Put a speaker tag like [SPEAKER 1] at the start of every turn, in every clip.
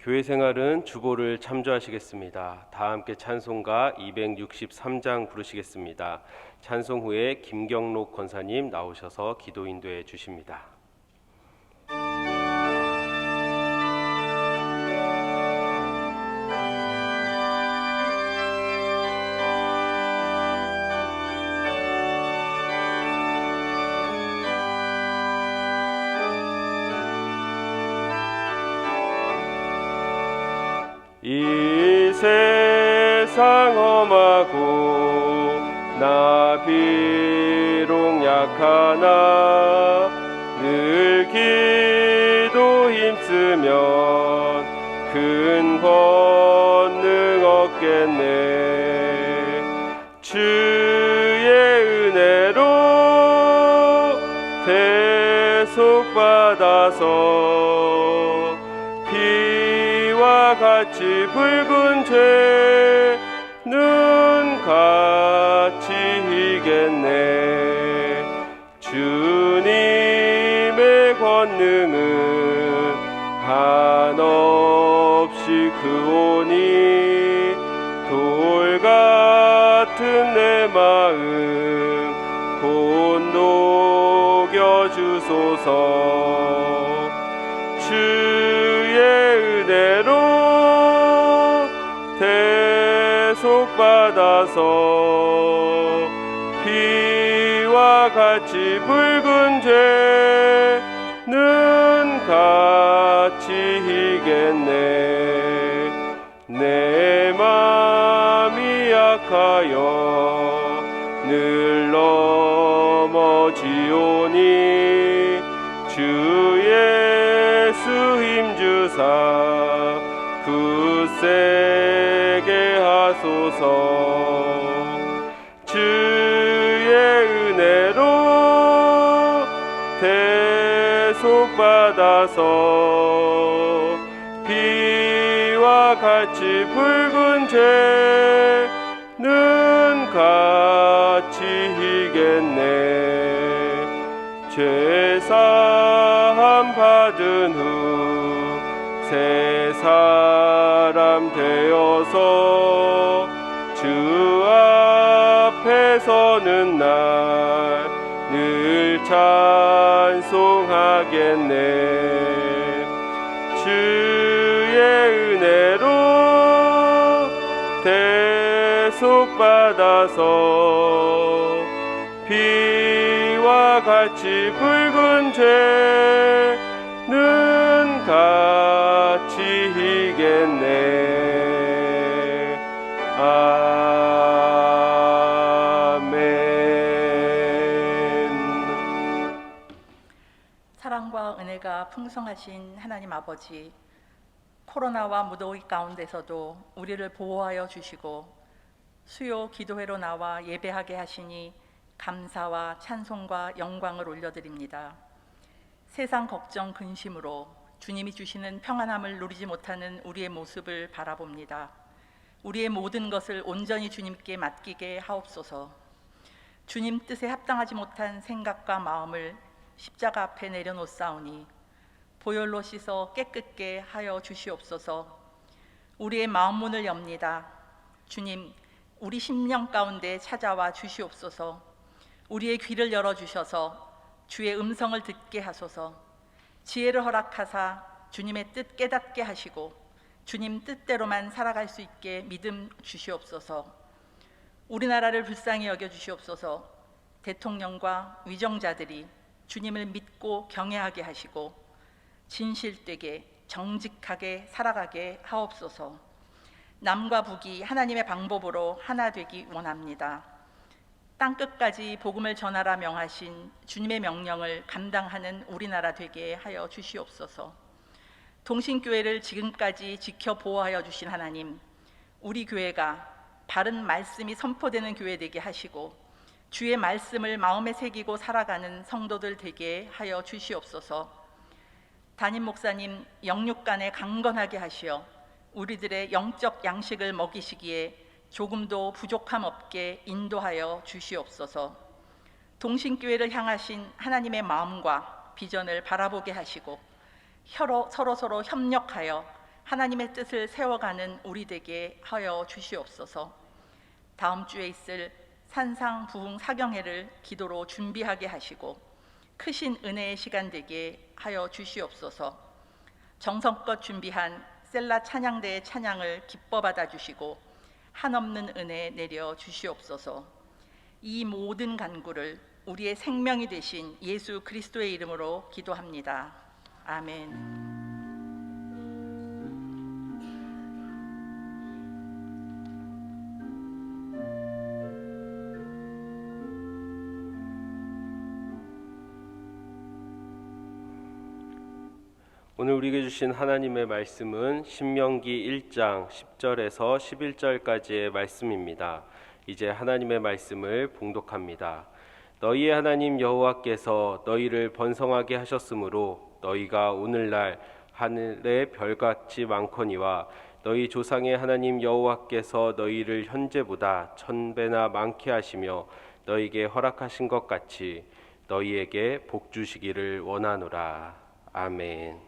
[SPEAKER 1] 교회 생활은 주보를 참조하시겠습니다. 다 함께 찬송가 263장 부르시겠습니다. 찬송 후에 김경록 권사님 나오셔서 기도 인도해 주십니다. 이 세상 험하고 나 비록 약하나 늘 기도 힘쓰면 큰 권능 얻겠네. 주의 은혜로 대속받아서 같이 붉은 죄는 같이 이겠네. 주님의 권능은 한없이 크오니 돌 같은 내 마음 곧 녹여주소서. 주의 은혜로 대속받아서 피와 같이 붉은 죄는 같이 이겠네. 내 맘이 약하여 늘 넘어지오니 주 예수 힘주사 굳세게 하소서. 주의 은혜로 대속받아서 피와 같이 붉은 죄는 같이 이겠네. 죄사함 받은 후 새 사람 되어서 주 앞에 서는 날 늘 찬송하겠네. 주의 은혜로 대속받아서 피와 같이 붉은 죄는 같이 이겠네.
[SPEAKER 2] 사랑과 은혜가 풍성하신 하나님 아버지, 코로나와 무더위 가운데서도 우리를 보호하여 주시고 수요 기도회로 나와 예배하게 하시니 감사와 찬송과 영광을 올려드립니다. 세상 걱정 근심으로 주님이 주시는 평안함을 누리지 못하는 우리의 모습을 바라봅니다. 우리의 모든 것을 온전히 주님께 맡기게 하옵소서. 주님 뜻에 합당하지 못한 생각과 마음을 십자가 앞에 내려놓사오니 보혈로 씻어 깨끗게 하여 주시옵소서. 우리의 마음 문을 엽니다. 주님, 우리 심령 가운데 찾아와 주시옵소서. 우리의 귀를 열어주셔서 주의 음성을 듣게 하소서. 지혜를 허락하사 주님의 뜻 깨닫게 하시고 주님 뜻대로만 살아갈 수 있게 믿음 주시옵소서. 우리나라를 불쌍히 여겨 주시옵소서. 대통령과 위정자들이 주님을 믿고 경외하게 하시고 진실되게 정직하게 살아가게 하옵소서. 남과 북이 하나님의 방법으로 하나 되기 원합니다. 땅끝까지 복음을 전하라 명하신 주님의 명령을 감당하는 우리나라 되게 하여 주시옵소서. 동신교회를 지금까지 지켜 보호하여 주신 하나님, 우리 교회가 바른 말씀이 선포되는 교회 되게 하시고 주의 말씀을 마음에 새기고 살아가는 성도들 되게 하여 주시옵소서. 담임 목사님 영육간에 강건하게 하시어 우리들의 영적 양식을 먹이시기에 조금도 부족함 없게 인도하여 주시옵소서. 동신교회를 향하신 하나님의 마음과 비전을 바라보게 하시고 서로 협력하여 하나님의 뜻을 세워가는 우리 되게 하여 주시옵소서. 다음 주에 있을 산상 부흥 사경회를 기도로 준비하게 하시고 크신 은혜의 시간 되게 하여 주시옵소서. 정성껏 준비한 셀라 찬양대의 찬양을 기뻐 받아 주시고 한없는 은혜 내려 주시옵소서. 이 모든 간구를 우리의 생명이 되신 예수 그리스도의 이름으로 기도합니다. 아멘.
[SPEAKER 1] 오늘 우리에게 주신 하나님의 말씀은 신명기 1장 10절에서 11절까지의 말씀입니다. 이제 하나님의 말씀을 봉독합니다. 너희의 하나님 여호와께서 너희를 번성하게 하셨으므로 너희가 오늘날 하늘의 별같이 많거니와 너희 조상의 하나님 여호와께서 너희를 현재보다 1000배나 많게 하시며 너희에게 허락하신 것 같이 너희에게 복 주시기를 원하노라. 아멘.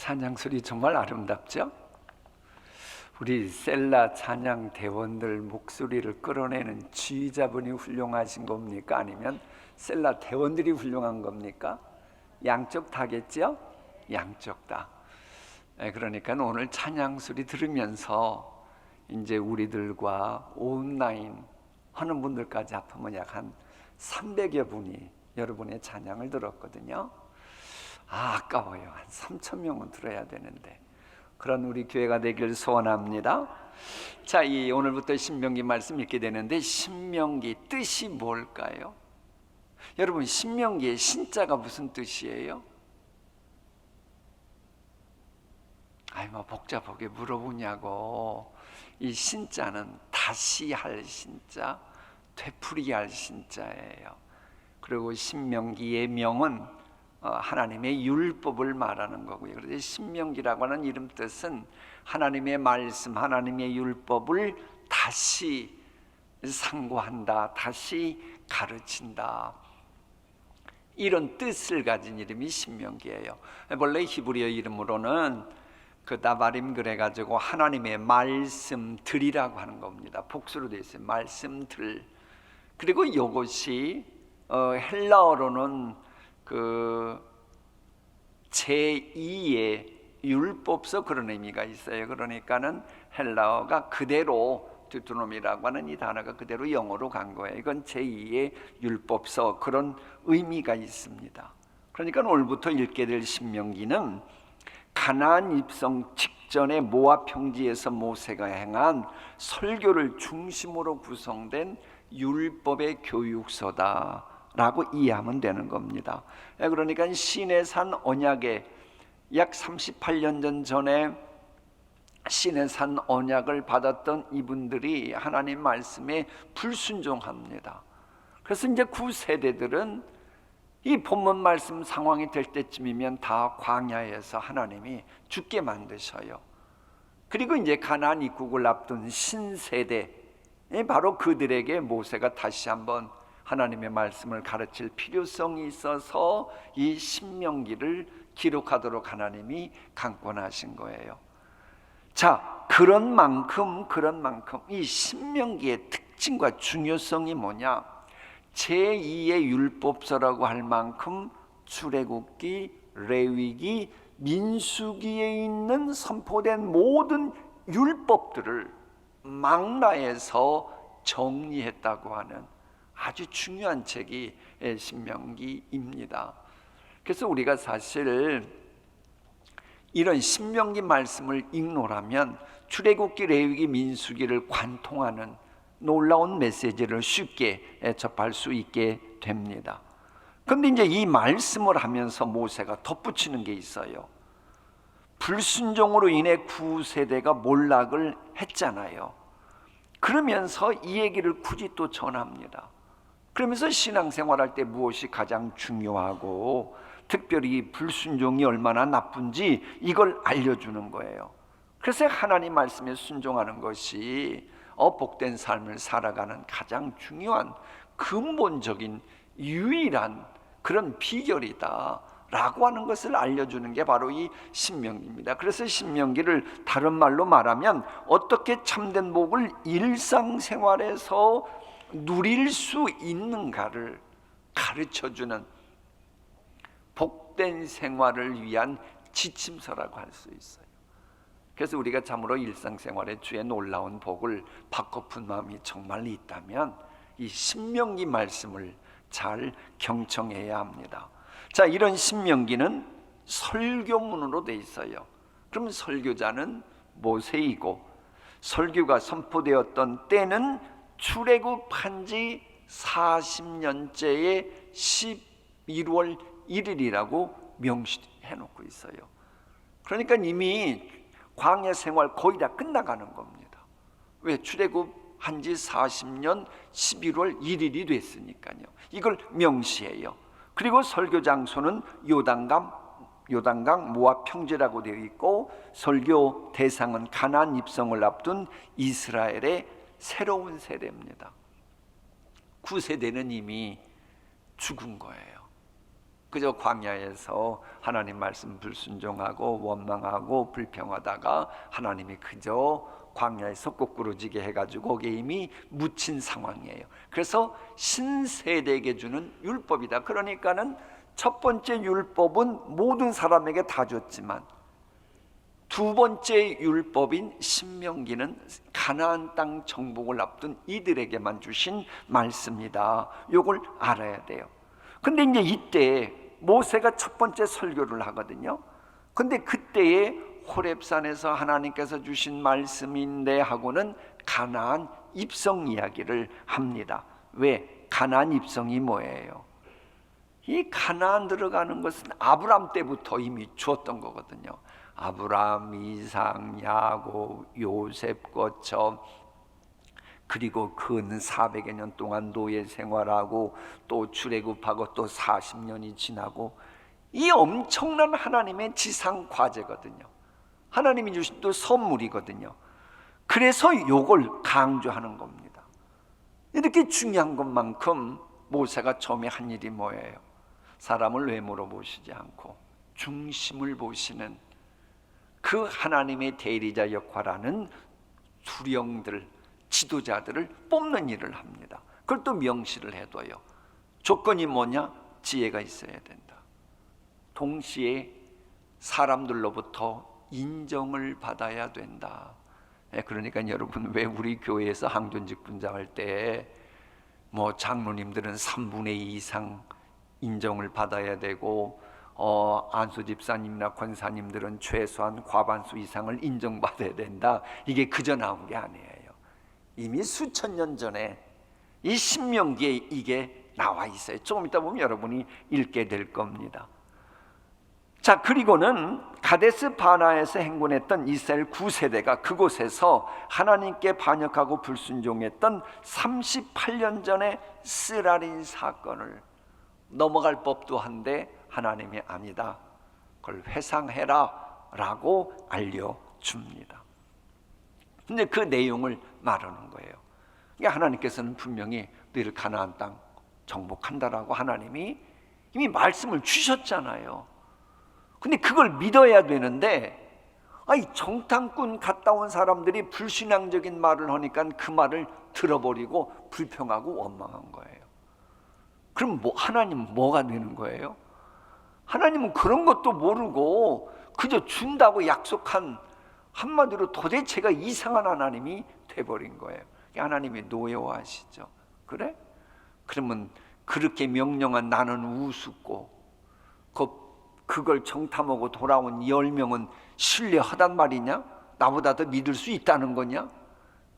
[SPEAKER 3] 찬양 소리 정말 아름답죠? 우리 셀라 찬양 대원들 목소리를 끌어내는 지휘자분이 훌륭하신 겁니까? 아니면 셀라 대원들이 훌륭한 겁니까? 양쪽 다겠죠? 양쪽 다. 그러니까 오늘 찬양 소리 들으면서 이제 우리들과 온라인 하는 분들까지 합하면 약 한 300여 분이 여러분의 찬양을 들었거든요. 아까워요. 한 3,000명은 들어야 되는데 그런 우리 교회가 되길 소원합니다. 자, 이 오늘부터 신명기 말씀 읽게 되는데 신명기 뜻이 뭘까요? 여러분, 신명기의 신자가 무슨 뜻이에요? 뭐 복잡하게 물어보냐고. 이 신자는 다시 할 신자, 되풀이 할 신자예요. 그리고 신명기의 명은 하나님의 율법을 말하는 거고요. 그래서 신명기라고 하는 이름 뜻은 하나님의 말씀, 하나님의 율법을 다시 상고한다, 다시 가르친다, 이런 뜻을 가진 이름이 신명기예요. 원래 히브리어 이름으로는 그 다바림 그래가지고 하나님의 말씀들이라고 하는 겁니다. 복수로 되어 있어요. 말씀들. 그리고 이것이 헬라어로는 그 제2의 율법서 그런 의미가 있어요. 그러니까는 헬라어가 그대로 디우토노미라고 하는 이 단어가 그대로 영어로 간 거예요. 이건 제2의 율법서 그런 의미가 있습니다. 그러니까 오늘부터 읽게 될 신명기는 가나안 입성 직전에 모압 평지에서 모세가 행한 설교를 중심으로 구성된 율법의 교육서다라고 이해하면 되는 겁니다. 그러니까 시내산 언약에 약 38년 전에 시내산 언약을 받았던 이분들이 하나님 말씀에 불순종합니다. 그래서 이제 구세대들은 이 본문 말씀 상황이 될 때쯤이면 다 광야에서 하나님이 죽게 만드셔요. 그리고 이제 가나안 입국을 앞둔 신세대, 바로 그들에게 모세가 다시 한번 하나님의 말씀을 가르칠 필요성이 있어서 이 신명기를 기록하도록 하나님이 강권하신 거예요. 자, 그런 만큼 이 신명기의 특징과 중요성이 뭐냐? 제2의 율법서라고 할 만큼 출애굽기, 레위기, 민수기에 있는 선포된 모든 율법들을 망라해서 정리했다고 하는 아주 중요한 책이 신명기입니다. 그래서 우리가 사실 이런 신명기 말씀을 읽노라면 출애굽기, 레위기, 민수기를 관통하는 놀라운 메시지를 쉽게 접할 수 있게 됩니다. 그런데 이제 이 말씀을 하면서 모세가 덧붙이는 게 있어요. 불순종으로 인해 구세대가 몰락을 했잖아요. 그러면서 이 얘기를 굳이 또 전합니다. 그러면서 신앙생활할 때 무엇이 가장 중요하고 특별히 불순종이 얼마나 나쁜지 이걸 알려주는 거예요. 그래서 하나님 말씀에 순종하는 것이 복된 삶을 살아가는 가장 중요한 근본적인 유일한 그런 비결이다 라고 하는 것을 알려주는 게 바로 이 신명기입니다. 그래서 신명기를 다른 말로 말하면 어떻게 참된 복을 일상생활에서 누릴 수 있는가를 가르쳐주는 복된 생활을 위한 지침서라고 할 수 있어요. 그래서 우리가 참으로 일상생활에 주의 놀라운 복을 받고픈 마음이 정말 있다면 이 신명기 말씀을 잘 경청해야 합니다. 자, 이런 신명기는 설교문으로 돼 있어요. 그러면 설교자는 모세이고 설교가 선포되었던 때는 출애굽한 지 40년째의 11월 1일이라고 명시해 놓고 있어요. 그러니까 이미 광야 생활 거의 다 끝나가는 겁니다. 왜? 출애굽한 지 40년 11월 1일이 됐으니까요. 이걸 명시해요. 그리고 설교 장소는 요단강 모압 평지라고 되어 있고 설교 대상은 가나안 입성을 앞둔 이스라엘의 새로운 세대입니다. 구세대는 이미 죽은 거예요. 그저 광야에서 하나님 말씀 불순종하고 원망하고 불평하다가 하나님이 그저 광야에서 꼬꾸러지게 해가지고 거기에 이미 묻힌 상황이에요. 그래서 신세대에게 주는 율법이다. 그러니까는 첫 번째 율법은 모든 사람에게 다 줬지만 두 번째 율법인 신명기는 가나안 땅 정복을 앞둔 이들에게만 주신 말씀이다. 요걸 알아야 돼요. 근데 이제 이때 모세가 첫 번째 설교를 하거든요. 근데 그때에 호렙산에서 하나님께서 주신 말씀인데 하고는 가나안 입성 이야기를 합니다. 왜? 가나안 입성이 뭐예요? 이 가나안 들어가는 것은 아브람 때부터 이미 주었던 거거든요. 아브람, 이삭, 야곱, 요셉 거쳐 그리고 근 400여 년 동안 노예 생활하고 또 출애굽하고 또 40년이 지나고 이 엄청난 하나님의 지상 과제거든요. 하나님이 주신 또 선물이거든요. 그래서 요걸 강조하는 겁니다. 이렇게 중요한 것만큼 모세가 처음에 한 일이 뭐예요? 사람을 외모로 보시지 않고 중심을 보시는 그 하나님의 대리자 역할하는 수령들, 지도자들을 뽑는 일을 합니다. 그걸 또 명시를 해둬요. 조건이 뭐냐? 지혜가 있어야 된다. 동시에 사람들로부터 인정을 받아야 된다. 그러니까 여러분, 왜 우리 교회에서 항존직 분장할 때 뭐 장로님들은 3분의 2 이상 인정을 받아야 되고 안수 집사님이나 권사님들은 최소한 과반수 이상을 인정받아야 된다. 이게 그저 나온 게 아니에요. 이미 수천 년 전에 이 신명기에 이게 나와 있어요. 조금 이따 보면 여러분이 읽게 될 겁니다. 자, 그리고는 가데스 바나에서 행군했던 이스라엘 9세대가 그곳에서 하나님께 반역하고 불순종했던 38년 전의 스라린 사건을 넘어갈 법도 한데 하나님이 아니다, 그걸 회상해라 라고 알려줍니다. 근데 그 내용을 말하는 거예요. 그러니까 하나님께서는 분명히 너희를 가나안 땅 정복한다라고 하나님이 이미 말씀을 주셨잖아요. 근데 그걸 믿어야 되는데 정탐꾼 갔다 온 사람들이 불신앙적인 말을 하니까 그 말을 들어버리고 불평하고 원망한 거예요. 그럼 하나님은 뭐가 되는 거예요? 하나님은 그런 것도 모르고 그저 준다고 약속한, 한마디로 도대체가 이상한 하나님이 돼버린 거예요. 하나님이 노여워하시죠. 그래? 그러면 그렇게 명령한 나는 우습고 그걸 정탐하고 돌아온 10명은 신뢰하단 말이냐? 나보다 더 믿을 수 있다는 거냐?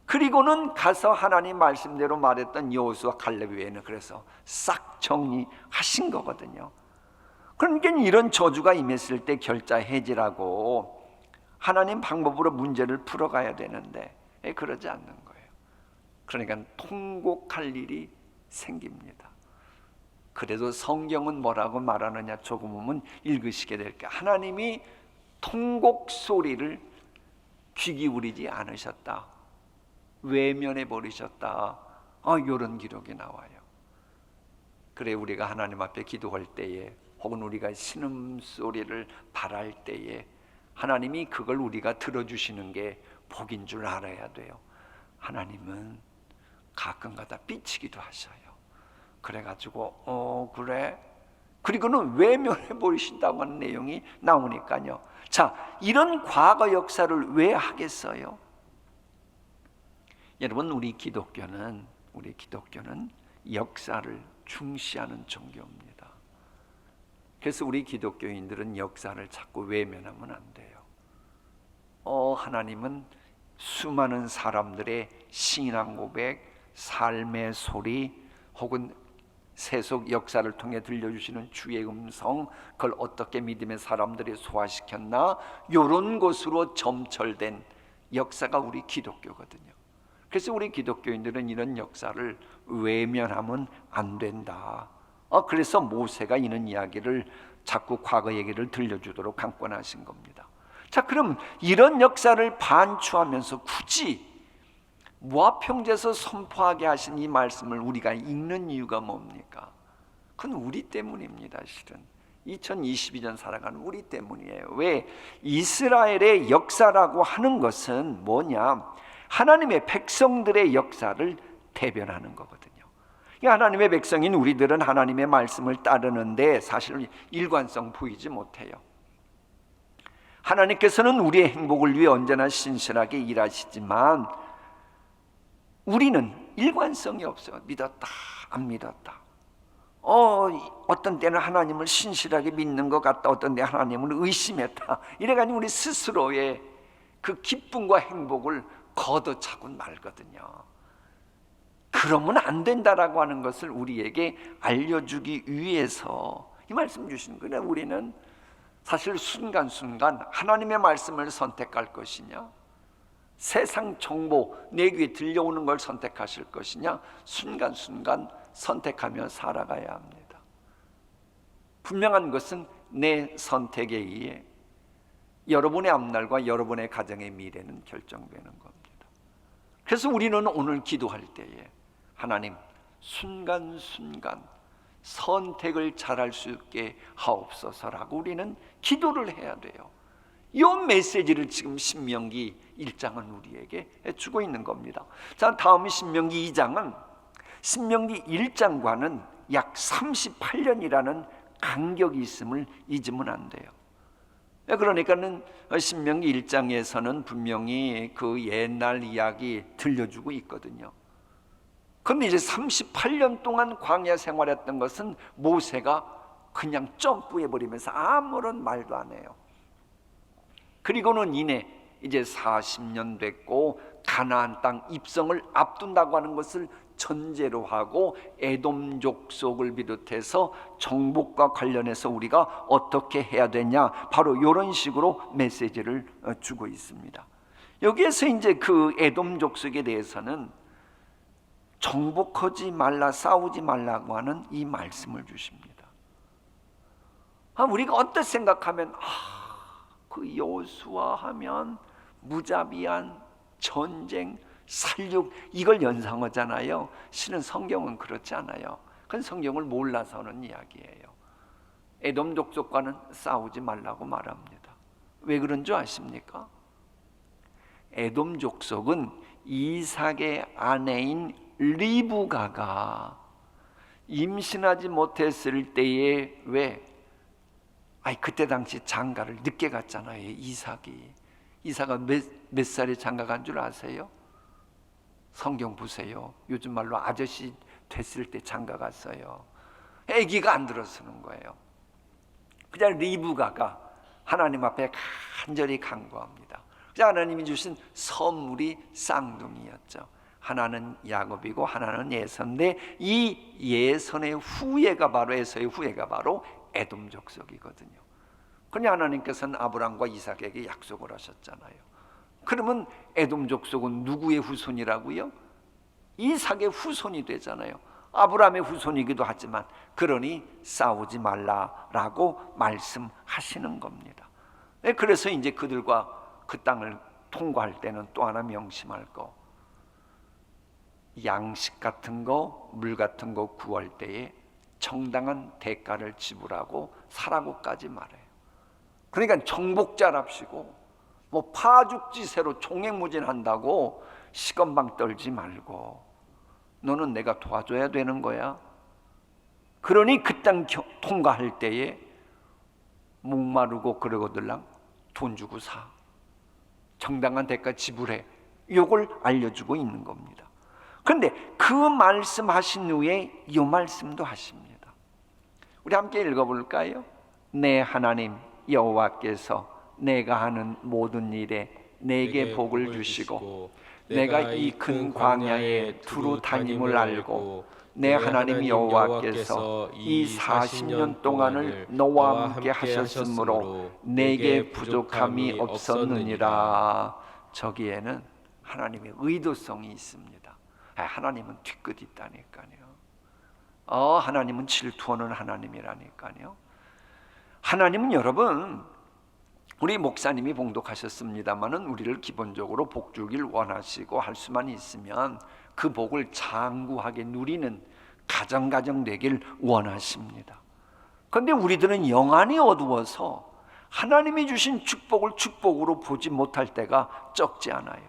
[SPEAKER 3] 그리고는 가서 하나님 말씀대로 말했던 여호수아 갈렙 외에는 그래서 싹 정리하신 거거든요. 그러니까 이런 저주가 임했을 때 결자 해지라고 하나님 방법으로 문제를 풀어가야 되는데 그러지 않는 거예요. 그러니까 통곡할 일이 생깁니다. 그래도 성경은 뭐라고 말하느냐 조금 보면 읽으시게 될까. 하나님이 통곡 소리를 귀 기울이지 않으셨다, 외면해 버리셨다, 이런 기록이 나와요. 그래, 우리가 하나님 앞에 기도할 때에 혹은 우리가 신음소리를 바랄 때에 하나님이 그걸 우리가 들어주시는 게 복인 줄 알아야 돼요. 하나님은 가끔가다 삐치기도 하셔요. 그래가지고 그래? 그리고는 외면해 버리신다고 하는 내용이 나오니까요. 자, 이런 과거 역사를 왜 하겠어요? 여러분, 우리 기독교는 역사를 중시하는 종교입니다. 그래서 우리 기독교인들은 역사를 자꾸 외면하면 안 돼요. 하나님은 수많은 사람들의 신앙 고백, 삶의 소리, 혹은 세속 역사를 통해 들려주시는 주의 음성, 그걸 어떻게 믿음의 사람들이 소화시켰나, 이런 것으로 점철된 역사가 우리 기독교거든요. 그래서 우리 기독교인들은 이런 역사를 외면하면 안 된다. 그래서 모세가 이런 이야기를 자꾸 과거 얘기를 들려주도록 강권하신 겁니다. 자, 그럼 이런 역사를 반추하면서 굳이 모압 평지에서 선포하게 하신 이 말씀을 우리가 읽는 이유가 뭡니까? 그건 우리 때문입니다. 실은 2022년 살아가는 우리 때문이에요. 왜? 이스라엘의 역사라고 하는 것은 뭐냐? 하나님의 백성들의 역사를 대변하는 거거든요. 하나님의 백성인 우리들은 하나님의 말씀을 따르는데 사실 일관성 보이지 못해요. 하나님께서는 우리의 행복을 위해 언제나 신실하게 일하시지만 우리는 일관성이 없어요. 믿었다, 안 믿었다. 어떤 때는 하나님을 신실하게 믿는 것 같다, 어떤 때 하나님을 의심했다. 이래가지고 우리 스스로의 그 기쁨과 행복을 걷어차고 말거든요. 그러면 안 된다라고 하는 것을 우리에게 알려주기 위해서 이 말씀 주신 거예요. 우리는 사실 순간순간 하나님의 말씀을 선택할 것이냐, 세상 정보 내 귀에 들려오는 걸 선택하실 것이냐, 순간순간 선택하며 살아가야 합니다. 분명한 것은 내 선택에 의해 여러분의 앞날과 여러분의 가정의 미래는 결정되는 겁니다. 그래서 우리는 오늘 기도할 때에 하나님, 순간순간 선택을 잘할 수 있게 하옵소서라고 우리는 기도를 해야 돼요. 이 메시지를 지금 신명기 1장은 우리에게 주고 있는 겁니다. 자, 다음 신명기 2장은 신명기 1장과는 약 38년이라는 간격이 있음을 잊으면 안 돼요. 그러니까는 신명기 1장에서는 분명히 그 옛날 이야기 들려주고 있거든요. 그런데 이제 38년 동안 광야 생활했던 것은 모세가 그냥 점프해버리면서 아무런 말도 안 해요. 그리고는 이내 이제 40년 됐고 가나안 땅 입성을 앞둔다고 하는 것을 전제로 하고 에돔 족속을 비롯해서 정복과 관련해서 우리가 어떻게 해야 되냐, 바로 이런 식으로 메시지를 주고 있습니다. 여기에서 이제 그 에돔 족속에 대해서는 정복하지 말라, 싸우지 말라고 하는 이 말씀을 주십니다. 우리가 어떻게 생각하면 그 여호수아 하면 무자비한 전쟁, 살육, 이걸 연상하잖아요. 실은 성경은 그렇지 않아요. 그건 성경을 몰라서 하는 이야기예요. 에돔 족속과는 싸우지 말라고 말합니다. 왜 그런 줄 아십니까? 에돔 족속은 이삭의 아내인 리브가가 임신하지 못했을 때에 그때 당시 장가를 늦게 갔잖아요. 이삭이 몇 살에 장가 간 줄 아세요? 성경 보세요. 요즘 말로 아저씨 됐을 때 장가 갔어요. 아기가 안 들어서는 거예요. 그냥 리브가가 하나님 앞에 간절히 간구합니다. 하나님이 주신 선물이 쌍둥이였죠. 하나는 야곱이고 하나는 예선인데 이 예선의 후예가 바로 에서의 후예가 바로 에돔 족속이거든요. 그러니 하나님께서는 아브람과 이삭에게 약속을 하셨잖아요. 그러면 에돔 족속은 누구의 후손이라고요? 이삭의 후손이 되잖아요. 아브람의 후손이기도 하지만 그러니 싸우지 말라라고 말씀하시는 겁니다. 그래서 이제 그들과 그 땅을 통과할 때는 또 하나 명심할 거, 양식 같은 거, 물 같은 거 구할 때에 정당한 대가를 지불하고 사라고까지 말해요. 그러니까 정복자랍시고 파죽지세로 총행무진한다고 시건방 떨지 말고 너는 내가 도와줘야 되는 거야. 그러니 그 땅 통과할 때에 목마르고 그러고들랑 돈 주고 사, 정당한 대가 지불해, 이걸 알려주고 있는 겁니다. 그런데 그 말씀하신 후에 이 말씀도 하십니다. 우리 함께 읽어볼까요? 내 하나님 여호와께서 내가 하는 모든 일에 내게 복을 주시고 내가 이 큰 광야에 두루 다님을 알고 내 하나님 여호와께서 이 40년 동안을 너와 함께 하셨으므로 내게 부족함이 없었느니라. 저기에는 하나님의 의도성이 있습니다. 하나님은 뒤끝 있다니까요. 하나님은 질투하는 하나님이라니까요. 하나님은 여러분, 우리 목사님이 봉독하셨습니다마는 우리를 기본적으로 복 주길 원하시고 할 수만 있으면 그 복을 장구하게 누리는 가정 되길 원하십니다. 그런데 우리들은 영안이 어두워서 하나님이 주신 축복을 축복으로 보지 못할 때가 적지 않아요.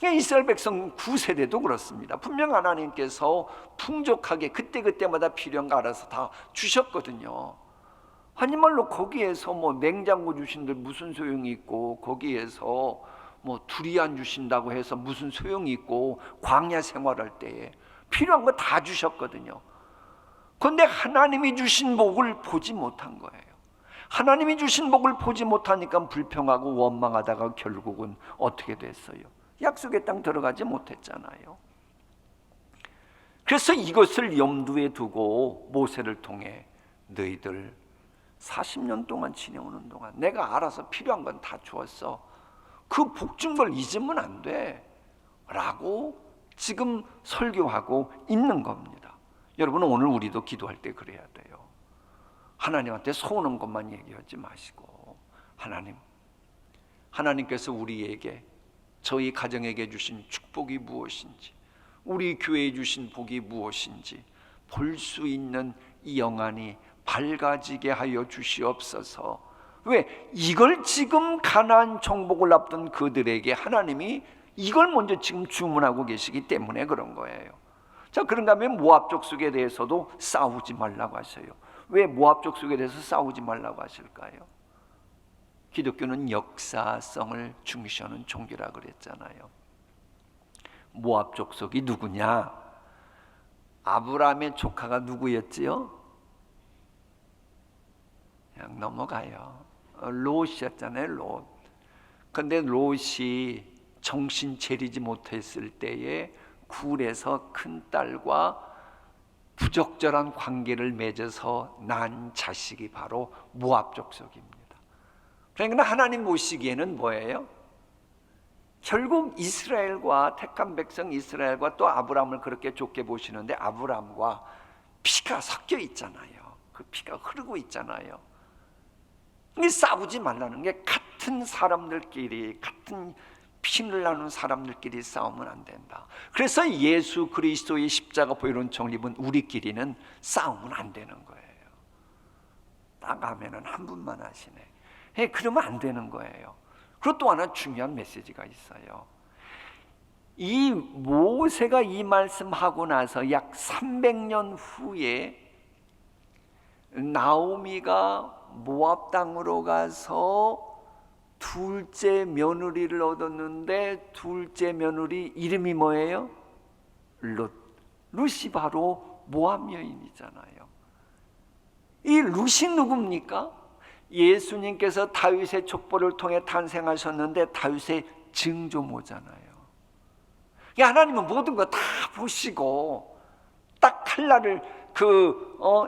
[SPEAKER 3] 이스라엘 백성 9세대도 그렇습니다. 분명 하나님께서 풍족하게 그때그때마다 필요한 거 알아서 다 주셨거든요. 한말로 거기에서 뭐 냉장고 주신들 무슨 소용이 있고, 거기에서 뭐 두리안 주신다고 해서 무슨 소용이 있고, 광야 생활할 때에 필요한 거 다 주셨거든요. 그런데 하나님이 주신 복을 보지 못한 거예요. 하나님이 주신 복을 보지 못하니까 불평하고 원망하다가 결국은 어떻게 됐어요? 약속의 땅 들어가지 못했잖아요. 그래서 이것을 염두에 두고 모세를 통해 너희들 40년 동안 지내오는 동안 내가 알아서 필요한 건 다 주었어. 그 복 준 걸 잊으면 안 돼 라고 지금 설교하고 있는 겁니다. 여러분, 오늘 우리도 기도할 때 그래야 돼요. 하나님한테 소원한 것만 얘기하지 마시고, 하나님께서 우리에게, 저희 가정에게 주신 축복이 무엇인지, 우리 교회에 주신 복이 무엇인지 볼 수 있는 이 영안이 밝아지게 하여 주시옵소서. 왜? 이걸 지금 가나안 정복을 앞둔 그들에게 하나님이 이걸 먼저 지금 주문하고 계시기 때문에 그런 거예요. 자, 그런가 하면 모압 족속에 대해서도 싸우지 말라고 하셔요. 왜 모압 족속에 대해서 싸우지 말라고 하실까요? 기독교는 역사성을 중시하는 종교라 그랬잖아요. 모압 족속이 누구냐? 아브라함의 조카가 누구였지요? 그냥 넘어가요. 롯이었잖아요. 롯. 근데 롯이 정신 차리지 못했을 때에 굴에서 큰딸과 부적절한 관계를 맺어서 난 자식이 바로 모압 족속입니다. 그러니까 하나님 보시기에는 뭐예요? 결국 이스라엘과, 택한 백성 이스라엘과 또 아브라함을 그렇게 좋게 보시는데, 아브라함과 피가 섞여 있잖아요. 그 피가 흐르고 있잖아요. 싸우지 말라는 게, 같은 사람들끼리, 같은 피를 나눈 사람들끼리 싸우면 안 된다. 그래서 예수 그리스도의 십자가 보혈은 정립은 우리끼리는 싸우면 안 되는 거예요. 나가면은 한 분만 하시네. 그러면 안 되는 거예요. 그리고 또 하나 중요한 메시지가 있어요. 이 모세가 이 말씀하고 나서 약 300년 후에 나오미가 모압 땅으로 가서 둘째 며느리를 얻었는데, 둘째 며느리 이름이 뭐예요? 룻. 룻이 바로 모압 여인이잖아요. 이 룻이 누굽니까? 예수님께서 다윗의 족보를 통해 탄생하셨는데 다윗의 증조모잖아요. 하나님은 모든 거 다 보시고 딱 칼날을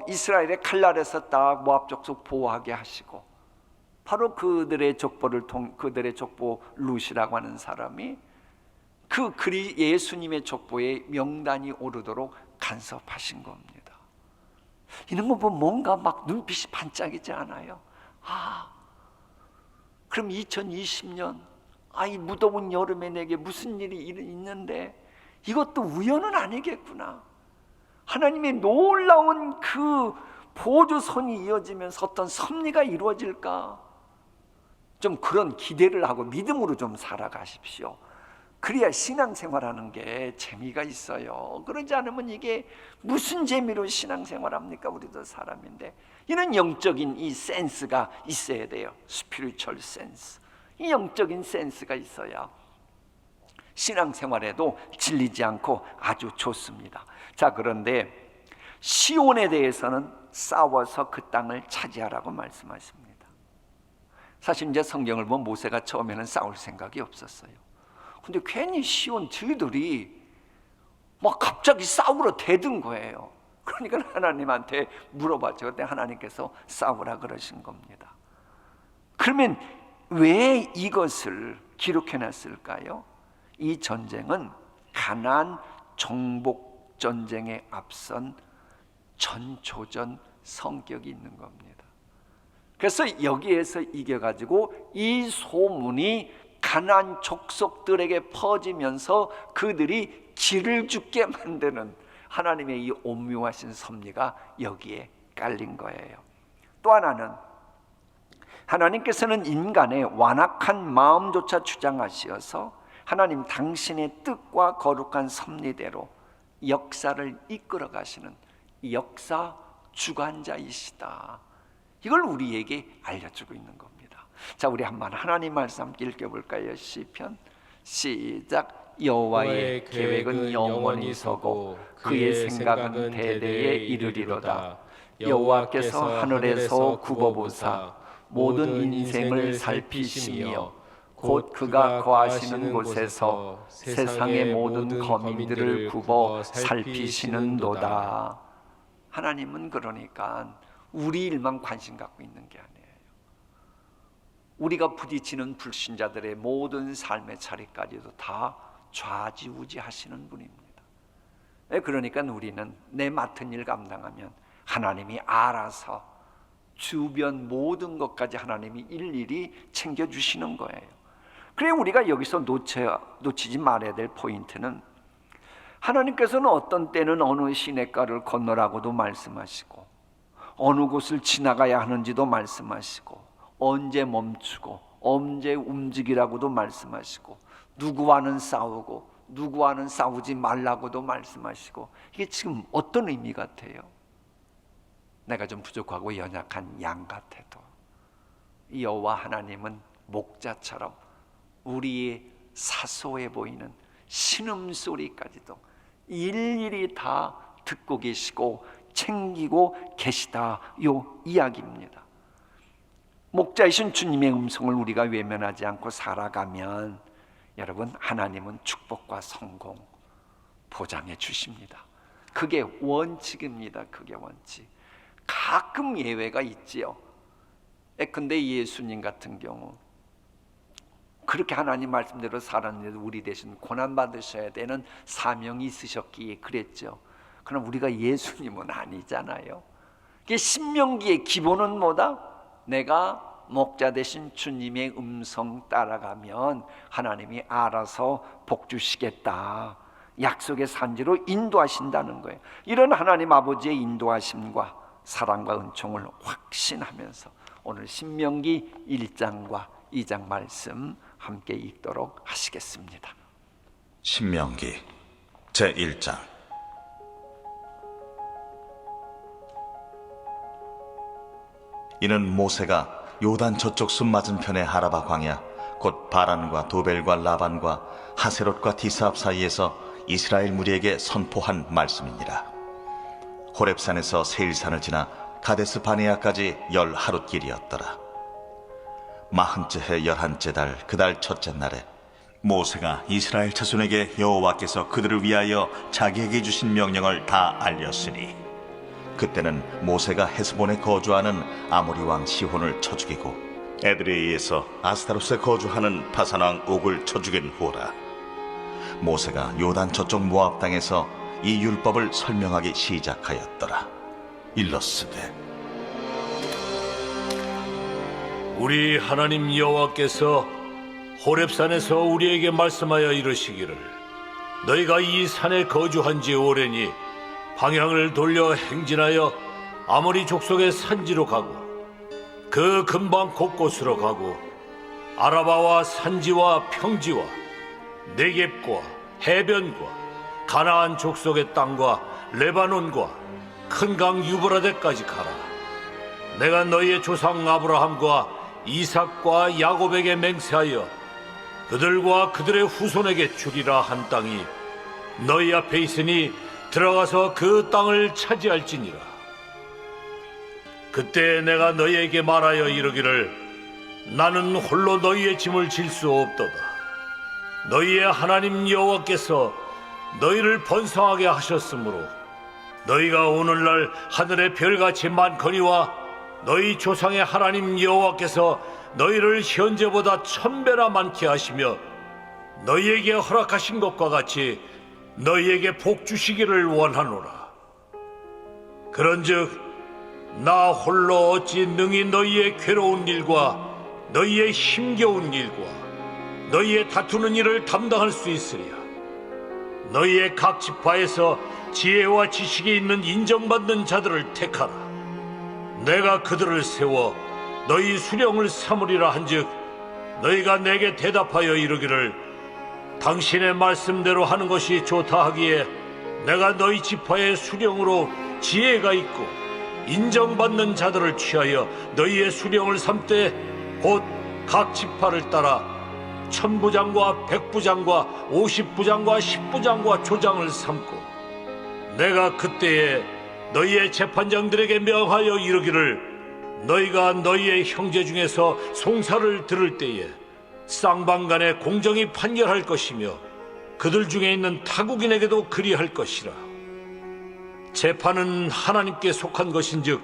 [SPEAKER 3] 이스라엘의 칼날에서 딱 모압 족속 보호하게 하시고, 바로 그들의 족보 룻이라고 하는 사람이 예수님의 족보에 명단이 오르도록 간섭하신 겁니다. 이런 거 보면 뭔가 막 눈빛이 반짝이지 않아요? 그럼 2020년 이 무더운 여름에 내게 무슨 일이 있는데 이것도 우연은 아니겠구나. 하나님의 놀라운 그 보조선이 이어지면서 어떤 섭리가 이루어질까? 좀 그런 기대를 하고 믿음으로 좀 살아가십시오. 그래야 신앙생활하는 게 재미가 있어요. 그러지 않으면 이게 무슨 재미로 신앙생활합니까? 우리도 사람인데. 이런 영적인 이 센스가 있어야 돼요. 스피리추얼 센스. 이 영적인 센스가 있어야 신앙생활에도 질리지 않고 아주 좋습니다. 자, 그런데 시온에 대해서는 싸워서 그 땅을 차지하라고 말씀하십니다. 사실 이제 성경을 보면 모세가 처음에는 싸울 생각이 없었어요. 근데 괜히 시온 저희들이 막 갑자기 싸우러 대든 거예요. 그러니까 하나님한테 물어봤죠. 그때 하나님께서 싸우라 그러신 겁니다. 그러면 왜 이것을 기록해놨을까요? 이 전쟁은 가나안 정복 전쟁에 앞선 전초전 성격이 있는 겁니다. 그래서 여기에서 이겨가지고 이 소문이 가나안 족속들에게 퍼지면서 그들이 기를 죽게 만드는 하나님의 이 오묘하신 섭리가 여기에 깔린 거예요. 또 하나는 하나님께서는 인간의 완악한 마음조차 주장하시어서 하나님 당신의 뜻과 거룩한 섭리대로 역사를 이끌어 가시는 역사 주관자이시다. 이걸 우리에게 알려주고 있는 겁니다. 자, 우리 한번 하나님 말씀 함께 읽어볼까요? 시편 시작. 여호와의 계획은 영원히 서고 그의 생각은 대대에 이르리로다. 여호와께서 하늘에서 굽어보사 모든 인생을 살피시며 곧 그가 거하시는 곳에서 세상의 모든 거민들을 굽어 살피시는도다. 하나님은 그러니까 우리 일만 관심 갖고 있는 게 아니에요. 우리가 부딪히는 불신자들의 모든 삶의 차례까지도 다 좌지우지하시는 분입니다. 그러니까 우리는 내 맡은 일 감당하면 하나님이 알아서 주변 모든 것까지 하나님이 일일이 챙겨주시는 거예요. 그래 우리가 여기서 놓치지 말아야 될 포인트는 하나님께서는 어떤 때는 어느 시냇가를 건너라고도 말씀하시고 어느 곳을 지나가야 하는지도 말씀하시고 언제 멈추고 언제 움직이라고도 말씀하시고 누구와는 싸우고 누구와는 싸우지 말라고도 말씀하시고 이게 지금 어떤 의미 같아요? 내가 좀 부족하고 연약한 양 같아도 여호와 하나님은 목자처럼 우리의 사소해 보이는 신음소리까지도 일일이 다 듣고 계시고 챙기고 계시다, 요 이야기입니다. 목자이신 주님의 음성을 우리가 외면하지 않고 살아가면 여러분 하나님은 축복과 성공 보장해 주십니다. 그게 원칙입니다. 그게 원칙. 가끔 예외가 있지요. 근데 예수님 같은 경우 그렇게 하나님 말씀대로 살았는데도 우리 대신 고난받으셔야 되는 사명이 있으셨기에 그랬죠. 그럼 우리가 예수님은 아니잖아요. 신명기의 기본은 뭐다? 내가 목자 되신 주님의 음성 따라가면 하나님이 알아서 복 주시겠다. 약속의 산지로 인도하신다는 거예요. 이런 하나님 아버지의 인도하심과 사랑과 은총을 확신하면서 오늘 신명기 1장과 2장 말씀 함께 읽도록 하시겠습니다.
[SPEAKER 4] 신명기 제1장. 이는 모세가 요단 저쪽 숲 맞은편의 하라바 광야 곧 바란과 도벨과 라반과 하세롯과 디스압 사이에서 이스라엘 무리에게 선포한 말씀이니라. 호렙산에서 세일산을 지나 가데스 바네아까지 10하룻길이었더라. 40째 해 11째 달 그 달 첫째 날에 모세가 이스라엘 자손에게 여호와께서 그들을 위하여 자기에게 주신 명령을 다 알렸으니 그때는 모세가 헤스본에 거주하는 아모리 왕 시혼을 쳐 죽이고 에드레이에서 아스타롯에 거주하는 바산 왕 옥을 쳐 죽인 후라. 모세가 요단 저쪽 모압 땅에서 이 율법을 설명하기 시작하였더라. 일러스되
[SPEAKER 5] 우리 하나님 여호와께서 호렙산에서 우리에게 말씀하여 이르시기를 너희가 이 산에 거주한 지 오래니 방향을 돌려 행진하여 아모리 족속의 산지로 가고 그 근방 곳곳으로 가고 아라바와 산지와 평지와 네겝과 해변과 가나안 족속의 땅과 레바논과 큰 강 유브라데까지 가라. 내가 너희의 조상 아브라함과 이삭과 야곱에게 맹세하여 그들과 그들의 후손에게 주리라 한 땅이 너희 앞에 있으니 들어가서 그 땅을 차지할지니라. 그때 내가 너희에게 말하여 이르기를 나는 홀로 너희의 짐을 질 수 없도다. 너희의 하나님 여호와께서 너희를 번성하게 하셨으므로 너희가 오늘날 하늘의 별같이 많거니와 너희 조상의 하나님 여호와께서 너희를 현재보다 1000배나 많게 하시며 너희에게 허락하신 것과 같이 너희에게 복 주시기를 원하노라. 그런즉 나 홀로 어찌 능히 너희의 괴로운 일과 너희의 힘겨운 일과 너희의 다투는 일을 담당할 수 있으랴. 너희의 각 지파에서 지혜와 지식이 있는 인정받는 자들을 택하라. 내가 그들을 세워 너희 수령을 삼으리라 한즉 너희가 내게 대답하여 이르기를 당신의 말씀대로 하는 것이 좋다 하기에 내가 너희 지파의 수령으로 지혜가 있고 인정받는 자들을 취하여 너희의 수령을 삼되 곧 각 지파를 따라 천부장과 백부장과 50부장과 10부장과 조장을 삼고 내가 그때에 너희의 재판장들에게 명하여 이르기를 너희가 너희의 형제 중에서 송사를 들을 때에 쌍방간에 공정히 판결할 것이며 그들 중에 있는 타국인에게도 그리할 것이라. 재판은 하나님께 속한 것인즉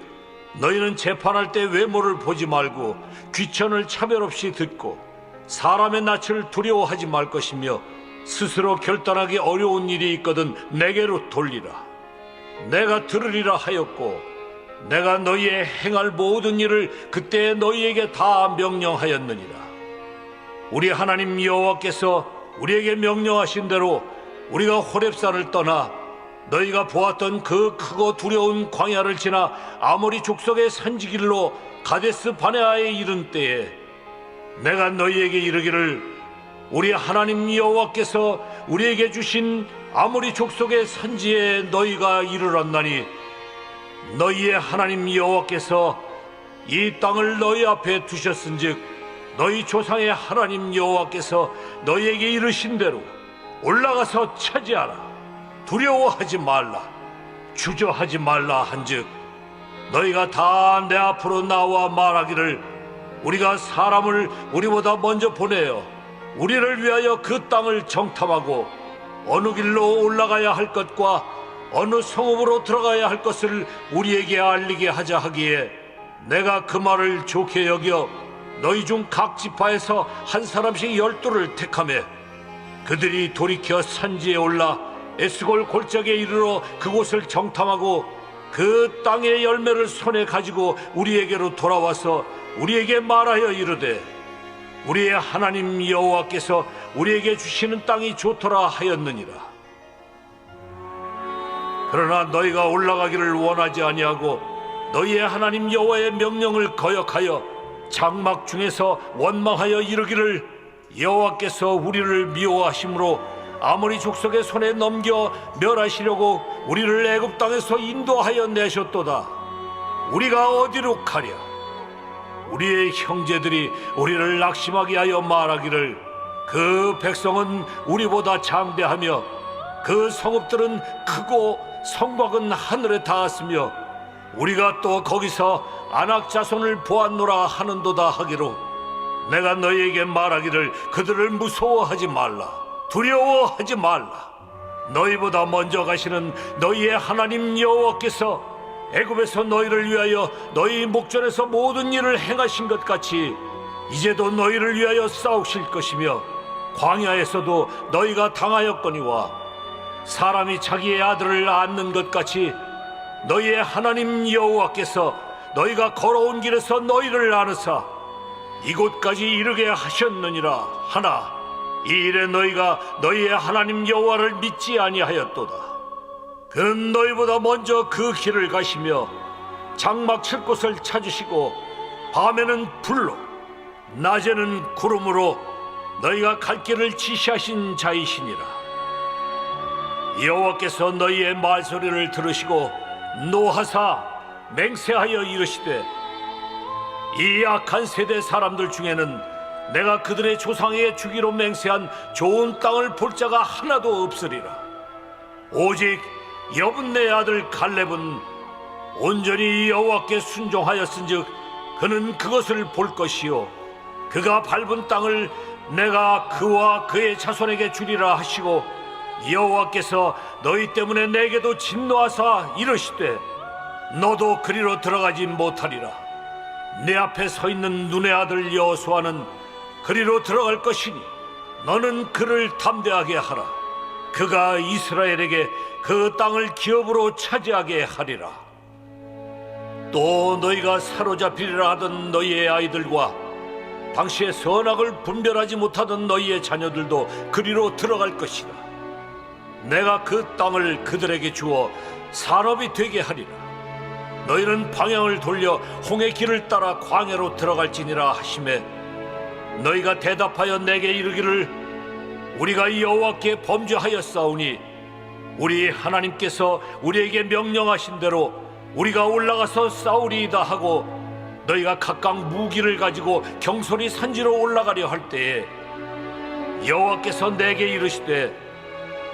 [SPEAKER 5] 너희는 재판할 때 외모를 보지 말고 귀천을 차별 없이 듣고 사람의 낯을 두려워하지 말 것이며 스스로 결단하기 어려운 일이 있거든 내게로 돌리라. 내가 들으리라 하였고 내가 너희의 행할 모든 일을 그때 너희에게 다 명령하였느니라. 우리 하나님 여호와께서 우리에게 명령하신 대로 우리가 호렙산을 떠나 너희가 보았던 그 크고 두려운 광야를 지나 아모리 족속의 산지길로 가데스 바네아에 이른 때에 내가 너희에게 이르기를 우리 하나님 여호와께서 우리에게 주신 아모리 족속의 산지에 너희가 이르렀나니 너희의 하나님 여호와께서 이 땅을 너희 앞에 두셨은즉 너희 조상의 하나님 여호와께서 너희에게 이르신 대로 올라가서 차지하라. 두려워하지 말라, 주저하지 말라 한즉 너희가 다 내 앞으로 나와 말하기를 우리가 사람을 우리보다 먼저 보내어 우리를 위하여 그 땅을 정탐하고 어느 길로 올라가야 할 것과 어느 성읍으로 들어가야 할 것을 우리에게 알리게 하자 하기에 내가 그 말을 좋게 여겨 너희 중 각 지파에서 한 사람씩 12를 택하매 그들이 돌이켜 산지에 올라 에스골 골짜기에 이르러 그곳을 정탐하고 그 땅의 열매를 손에 가지고 우리에게로 돌아와서 우리에게 말하여 이르되 우리의 하나님 여호와께서 우리에게 주시는 땅이 좋더라 하였느니라. 그러나 너희가 올라가기를 원하지 아니하고 너희의 하나님 여호와의 명령을 거역하여 장막 중에서 원망하여 이르기를 여호와께서 우리를 미워하심으로 아모리 족속의 손에 넘겨 멸하시려고 우리를 애굽 땅에서 인도하여 내셨도다. 우리가 어디로 가랴? 우리의 형제들이 우리를 낙심하게 하여 말하기를 그 백성은 우리보다 장대하며 그 성읍들은 크고 성곽은 하늘에 닿았으며 우리가 또 거기서 아낙 자손을 보았노라 하는도다 하기로 내가 너희에게 말하기를 그들을 무서워하지 말라. 두려워하지 말라. 너희보다 먼저 가시는 너희의 하나님 여호와께서 애굽에서 너희를 위하여 너희 목전에서 모든 일을 행하신 것 같이 이제도 너희를 위하여 싸우실 것이며 광야에서도 너희가 당하였거니와 사람이 자기의 아들을 안는 것 같이 너희의 하나님 여호와께서 너희가 걸어온 길에서 너희를 안으사 이곳까지 이르게 하셨느니라 하나 이 일에 너희가 너희의 하나님 여호와를 믿지 아니하였도다. 그는 너희보다 먼저 그 길을 가시며 장막 칠 곳을 찾으시고 밤에는 불로 낮에는 구름으로 너희가 갈 길을 지시하신 자이시니라. 여호와께서 너희의 말소리를 들으시고 노하사 맹세하여 이르시되 이 악한 세대 사람들 중에는 내가 그들의 조상에게 주기로 맹세한 좋은 땅을 볼 자가 하나도 없으리라. 오직 여분네 아들 갈렙은 온전히 여호와께 순종하였은즉 그는 그것을 볼 것이요 그가 밟은 땅을 내가 그와 그의 자손에게 주리라 하시고 여호와께서 너희 때문에 내게도 진노하사 이르시되 너도 그리로 들어가지 못하리라. 내 앞에 서 있는 눈의 아들 여호수아는 그리로 들어갈 것이니 너는 그를 담대하게 하라. 그가 이스라엘에게 그 땅을 기업으로 차지하게 하리라. 또 너희가 사로잡히리라 하던 너희의 아이들과 당시에 선악을 분별하지 못하던 너희의 자녀들도 그리로 들어갈 것이다. 내가 그 땅을 그들에게 주어 산업이 되게 하리라. 너희는 방향을 돌려 홍해 길을 따라 광야로 들어갈지니라 하시매 너희가 대답하여 내게 이르기를 우리가 여호와께 범죄하였사오니 우리 하나님께서 우리에게 명령하신 대로 우리가 올라가서 싸우리이다 하고 너희가 각각 무기를 가지고 경솔히 산지로 올라가려 할 때에 여호와께서 내게 이르시되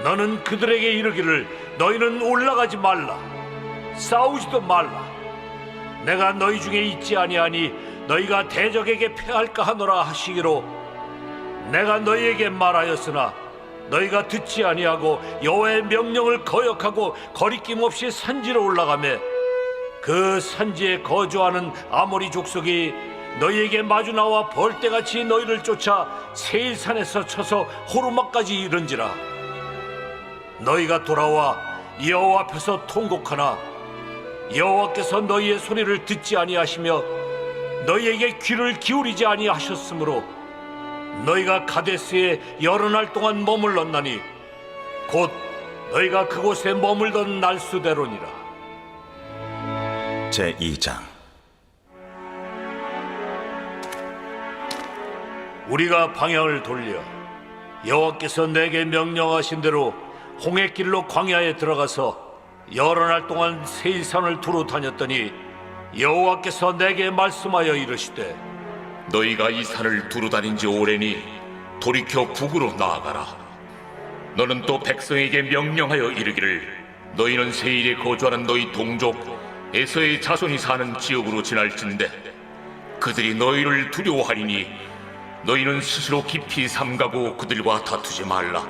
[SPEAKER 5] 너는 그들에게 이르기를 너희는 올라가지 말라 싸우지도 말라 내가 너희 중에 있지 아니하니 너희가 대적에게 패할까 하노라 하시기로 내가 너희에게 말하였으나 너희가 듣지 아니하고 여호와의 명령을 거역하고 거리낌 없이 산지로 올라가매 그 산지에 거주하는 아모리 족속이 너희에게 마주 나와 벌떼같이 너희를 쫓아 세일산에서 쳐서 호르마까지 이른지라 너희가 돌아와 여호와 앞에서 통곡하나 여호와께서 너희의 소리를 듣지 아니하시며 너희에게 귀를 기울이지 아니하셨으므로 너희가 가데스에 여러 날 동안 머물렀나니 곧 너희가 그곳에 머물던 날수대로니라.
[SPEAKER 4] 제2장
[SPEAKER 5] 우리가 방향을 돌려 여호와께서 내게 명령하신 대로 홍해길로 광야에 들어가서 여러 날 동안 세일산을 두루 다녔더니 여호와께서 내게 말씀하여 이르시되
[SPEAKER 6] 너희가 이 산을 두루 다닌 지 오래니 돌이켜 북으로 나아가라. 너는 또 백성에게 명령하여 이르기를 너희는 세일에 거주하는 너희 동족 에서의 자손이 사는 지역으로 지날진대 그들이 너희를 두려워하리니 너희는 스스로 깊이 삼가고 그들과 다투지 말라.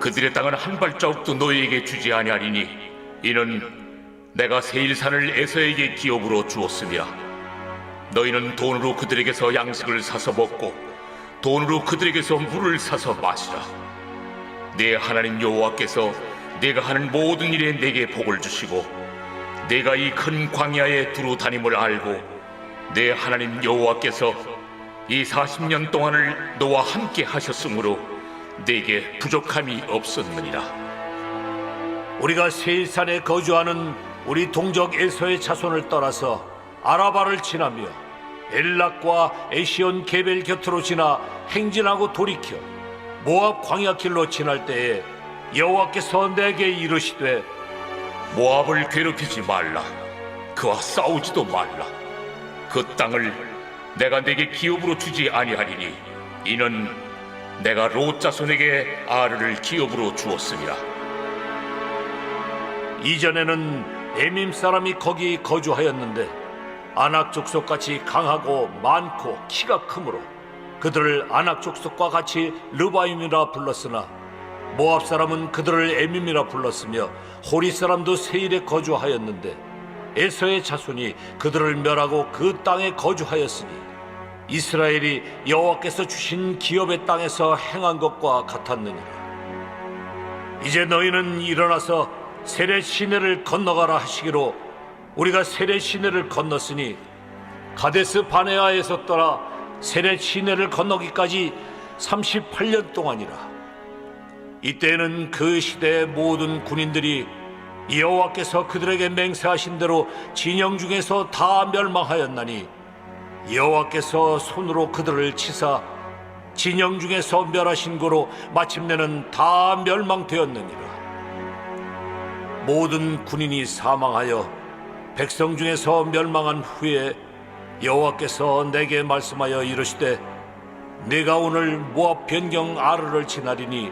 [SPEAKER 6] 그들의 땅은 한 발자국도 너희에게 주지 아니하리니 이는 내가 세일산을 에서에게 기업으로 주었음이라. 너희는 돈으로 그들에게서 양식을 사서 먹고 돈으로 그들에게서 물을 사서 마시라. 내 하나님 여호와께서 내가 하는 모든 일에 내게 복을 주시고 내가 이 큰 광야에 두루 다님을 알고 내 하나님 여호와께서 이 40년 동안을 너와 함께 하셨으므로 내게 부족함이 없었느니라.
[SPEAKER 5] 우리가 세일산에 거주하는 우리 동족 에서의 자손을 떠나서 아라바를 지나며 엘락과 에시온 게벨 곁으로 지나 행진하고 돌이켜 모압 광야길로 지날 때에 여호와께서 내게 이르시되
[SPEAKER 6] 모압을 괴롭히지 말라. 그와 싸우지도 말라. 그 땅을 내가 내게 기업으로 주지 아니하리니 이는 내가 롯 자손에게 아르를 기업으로 주었음이라.
[SPEAKER 5] 이전에는 에밈 사람이 거기 거주하였는데 아낙 족속같이 강하고 많고 키가 크므로 그들을 아낙 족속과 같이 르바임이라 불렀으나 모압 사람은 그들을 에밈이라 불렀으며 호리 사람도 세일에 거주하였는데 에서의 자손이 그들을 멸하고 그 땅에 거주하였으니 이스라엘이 여호와께서 주신 기업의 땅에서 행한 것과 같았느니라. 이제 너희는 일어나서 세렛 시내를 건너가라 하시기로 우리가 세렛 시내를 건넜으니 가데스 바네아에서 떠나 세렛 시내를 건너기까지 38년 동안이라. 이때는 그 시대의 모든 군인들이 여호와께서 그들에게 맹세하신 대로 진영 중에서 다 멸망하였나니 여호와께서 손으로 그들을 치사 진영 중에서 멸하신 고로 마침내는 다 멸망되었느니라. 모든 군인이 사망하여 백성 중에서 멸망한 후에 여호와께서 내게 말씀하여 이르시되 네가 오늘 모압 변경 아르를 지나리니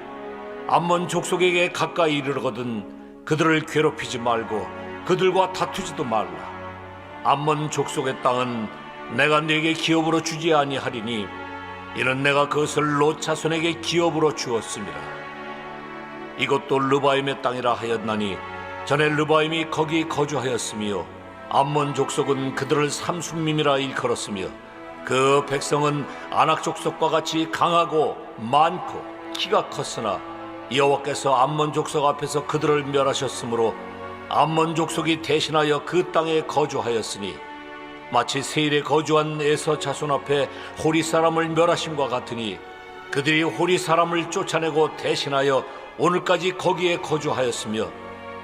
[SPEAKER 5] 암몬 족속에게 가까이 이르거든 그들을 괴롭히지 말고 그들과 다투지도 말라. 암몬 족속의 땅은 내가 네게 기업으로 주지 아니하리니 이는 내가 그것을 롯 자손에게 기업으로 주었음이라. 이것도 르바임의 땅이라 하였나니 전에 르바임이 거기 거주하였으며 암몬 족속은 그들을 삼순밈이라 일컬었으며 그 백성은 아낙 족속과 같이 강하고 많고 키가 컸으나 여호와께서 암몬 족속 앞에서 그들을 멸하셨으므로 암몬 족속이 대신하여 그 땅에 거주하였으니 마치 세일에 거주한 에서 자손 앞에 호리 사람을 멸하심과 같으니 그들이 호리 사람을 쫓아내고 대신하여 오늘까지 거기에 거주하였으며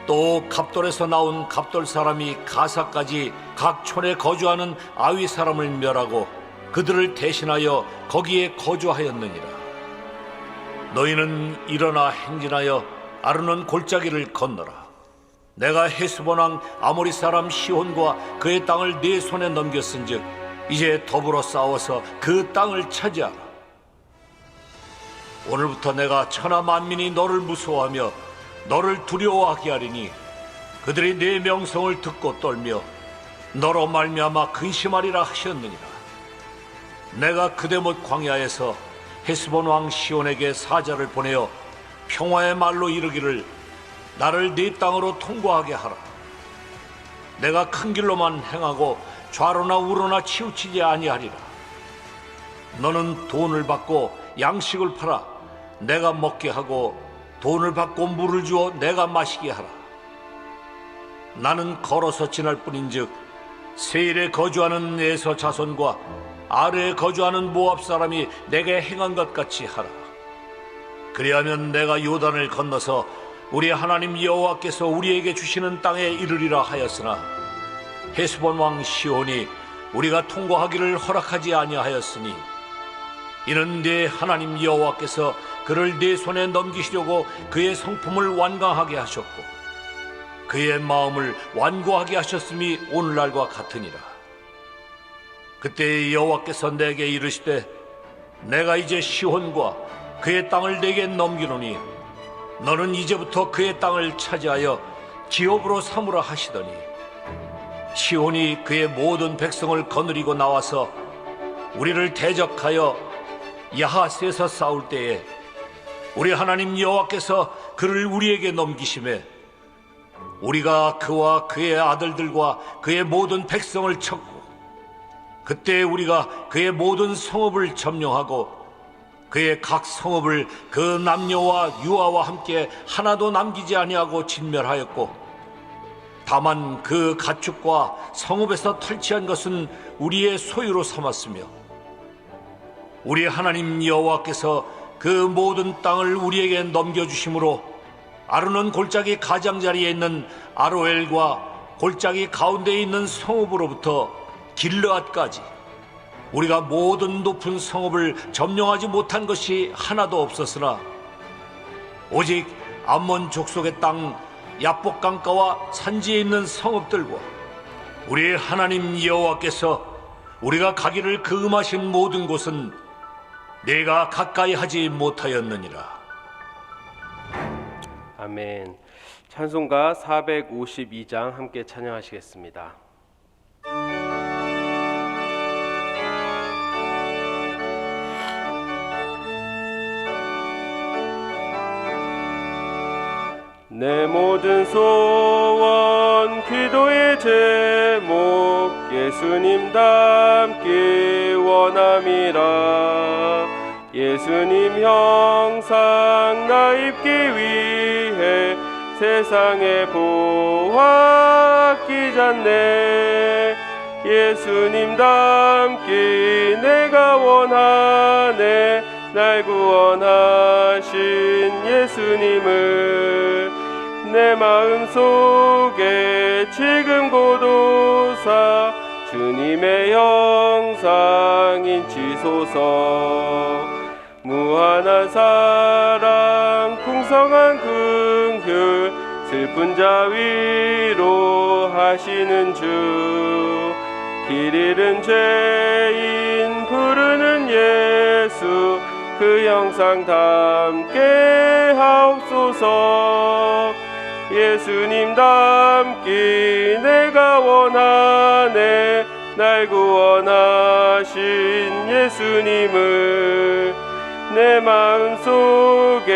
[SPEAKER 5] 또 갑돌에서 나온 갑돌 사람이 가사까지 각 촌에 거주하는 아위 사람을 멸하고 그들을 대신하여 거기에 거주하였느니라. 너희는 일어나 행진하여 아르논 골짜기를 건너라. 내가 헤스본 왕 아모리 사람 시혼과 그의 땅을 네 손에 넘겼은즉 이제 더불어 싸워서 그 땅을 차지하라. 오늘부터 내가 천하 만민이 너를 무서워하며 너를 두려워하게 하리니 그들이 네 명성을 듣고 떨며 너로 말미암아 근심하리라 하셨느니라. 내가 그대못 광야에서 헤스본 왕 시온에게 사자를 보내어 평화의 말로 이르기를 나를 네 땅으로 통과하게 하라. 내가 큰 길로만 행하고 좌로나 우로나 치우치지 아니하리라. 너는 돈을 받고 양식을 팔아 내가 먹게 하고 돈을 받고 물을 주어 내가 마시게 하라. 나는 걸어서 지날 뿐인즉 세일에 거주하는 에서 자손과 아래에 거주하는 모압 사람이 내게 행한 것 같이 하라. 그리하면 내가 요단을 건너서 우리 하나님 여호와께서 우리에게 주시는 땅에 이르리라 하였으나 헤스본 왕 시온이 우리가 통과하기를 허락하지 아니하였으니 이는 네 하나님 여호와께서 그를 네 손에 넘기시려고 그의 성품을 완강하게 하셨고 그의 마음을 완고하게 하셨음이 오늘날과 같으니라. 그때 여호와께서 내게 이르시되 내가 이제 시온과 그의 땅을 내게 넘기노니 너는 이제부터 그의 땅을 차지하여 기업으로 삼으라 하시더니 시온이 그의 모든 백성을 거느리고 나와서 우리를 대적하여 야하스에서 싸울 때에 우리 하나님 여호와께서 그를 우리에게 넘기심에 우리가 그와 그의 아들들과 그의 모든 백성을 쳤고 그때 우리가 그의 모든 성읍을 점령하고 그의 각 성읍을 그 남녀와 유아와 함께 하나도 남기지 아니하고 진멸하였고 다만 그 가축과 성읍에서 탈취한 것은 우리의 소유로 삼았으며 우리 하나님 여호와께서 그 모든 땅을 우리에게 넘겨주심으로 아르논 골짜기 가장자리에 있는 아로엘과 골짜기 가운데에 있는 성읍으로부터 길르앗까지 우리가 모든 높은 성읍을 점령하지 못한 것이 하나도 없었으나 오직 암몬 족속의 땅 야복 강가와 산지에 있는 성읍들과 우리 하나님 여호와께서 우리가 가기를 금하신 모든 곳은 내가 가까이 하지 못하였느니라.
[SPEAKER 1] 아멘. 찬송가 452장 함께 찬양하시겠습니다. 내 모든 소원 기도의 제목 예수님 닮기 원함이라. 예수님 형상 나 입기 위해 세상에 보았기 전에 예수님 닮기 내가 원하네. 날 구원하신 예수님을 내 마음속에 지금 고도사 주님의 형상 인치소서. 무한한 사랑 풍성한 긍휼 슬픈 자 위로 하시는 주. 길 잃은 죄인 부르는 예수 그 형상 닮게 하옵소서. 예수님 닮기 내가 원하네. 날 구원하신 예수님을 내 마음속에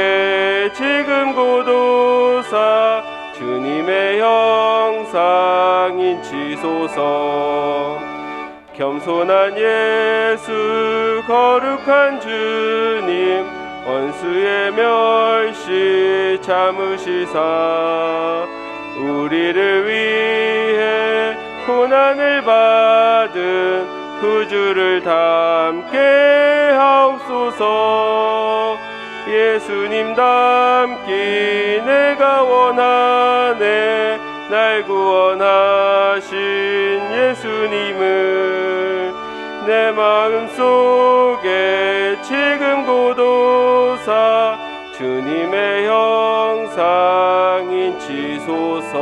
[SPEAKER 1] 지금 고도사 주님의 형상 인치소서. 겸손한 예수 거룩한 주님 원수의 멸시 참으시사 우리를 위해 고난을 받은 구주를 닮게 하옵소서. 예수님 닮기 내가 원하네. 날 구원하신 예수님을 내 마음속에 지금 고도사 주님의 형상 인치소서.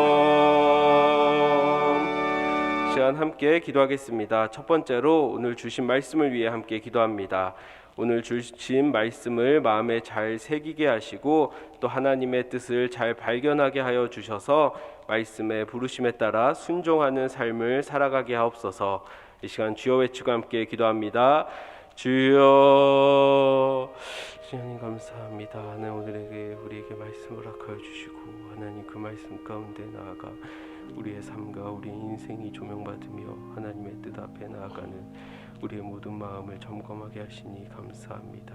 [SPEAKER 1] 시간 함께 기도하겠습니다. 첫 번째로 오늘 주신 말씀을 위해 함께 기도합니다. 오늘 주신 말씀을 마음에 잘 새기게 하시고 또 하나님의 뜻을 잘 발견하게 하여 주셔서 말씀의 부르심에 따라 순종하는 삶을 살아가게 하옵소서. 이 시간 주여 외치고 함께 기도합니다. 주여. 주님 감사합니다. 하나님 우리에게 말씀을 허락하여 주시고 하나님 그 말씀 가운데 나아가 우리의 삶과 우리 인생이 조명받으며 하나님의 뜻 앞에 나아가는 우리의 모든 마음을 점검하게 하시니 감사합니다.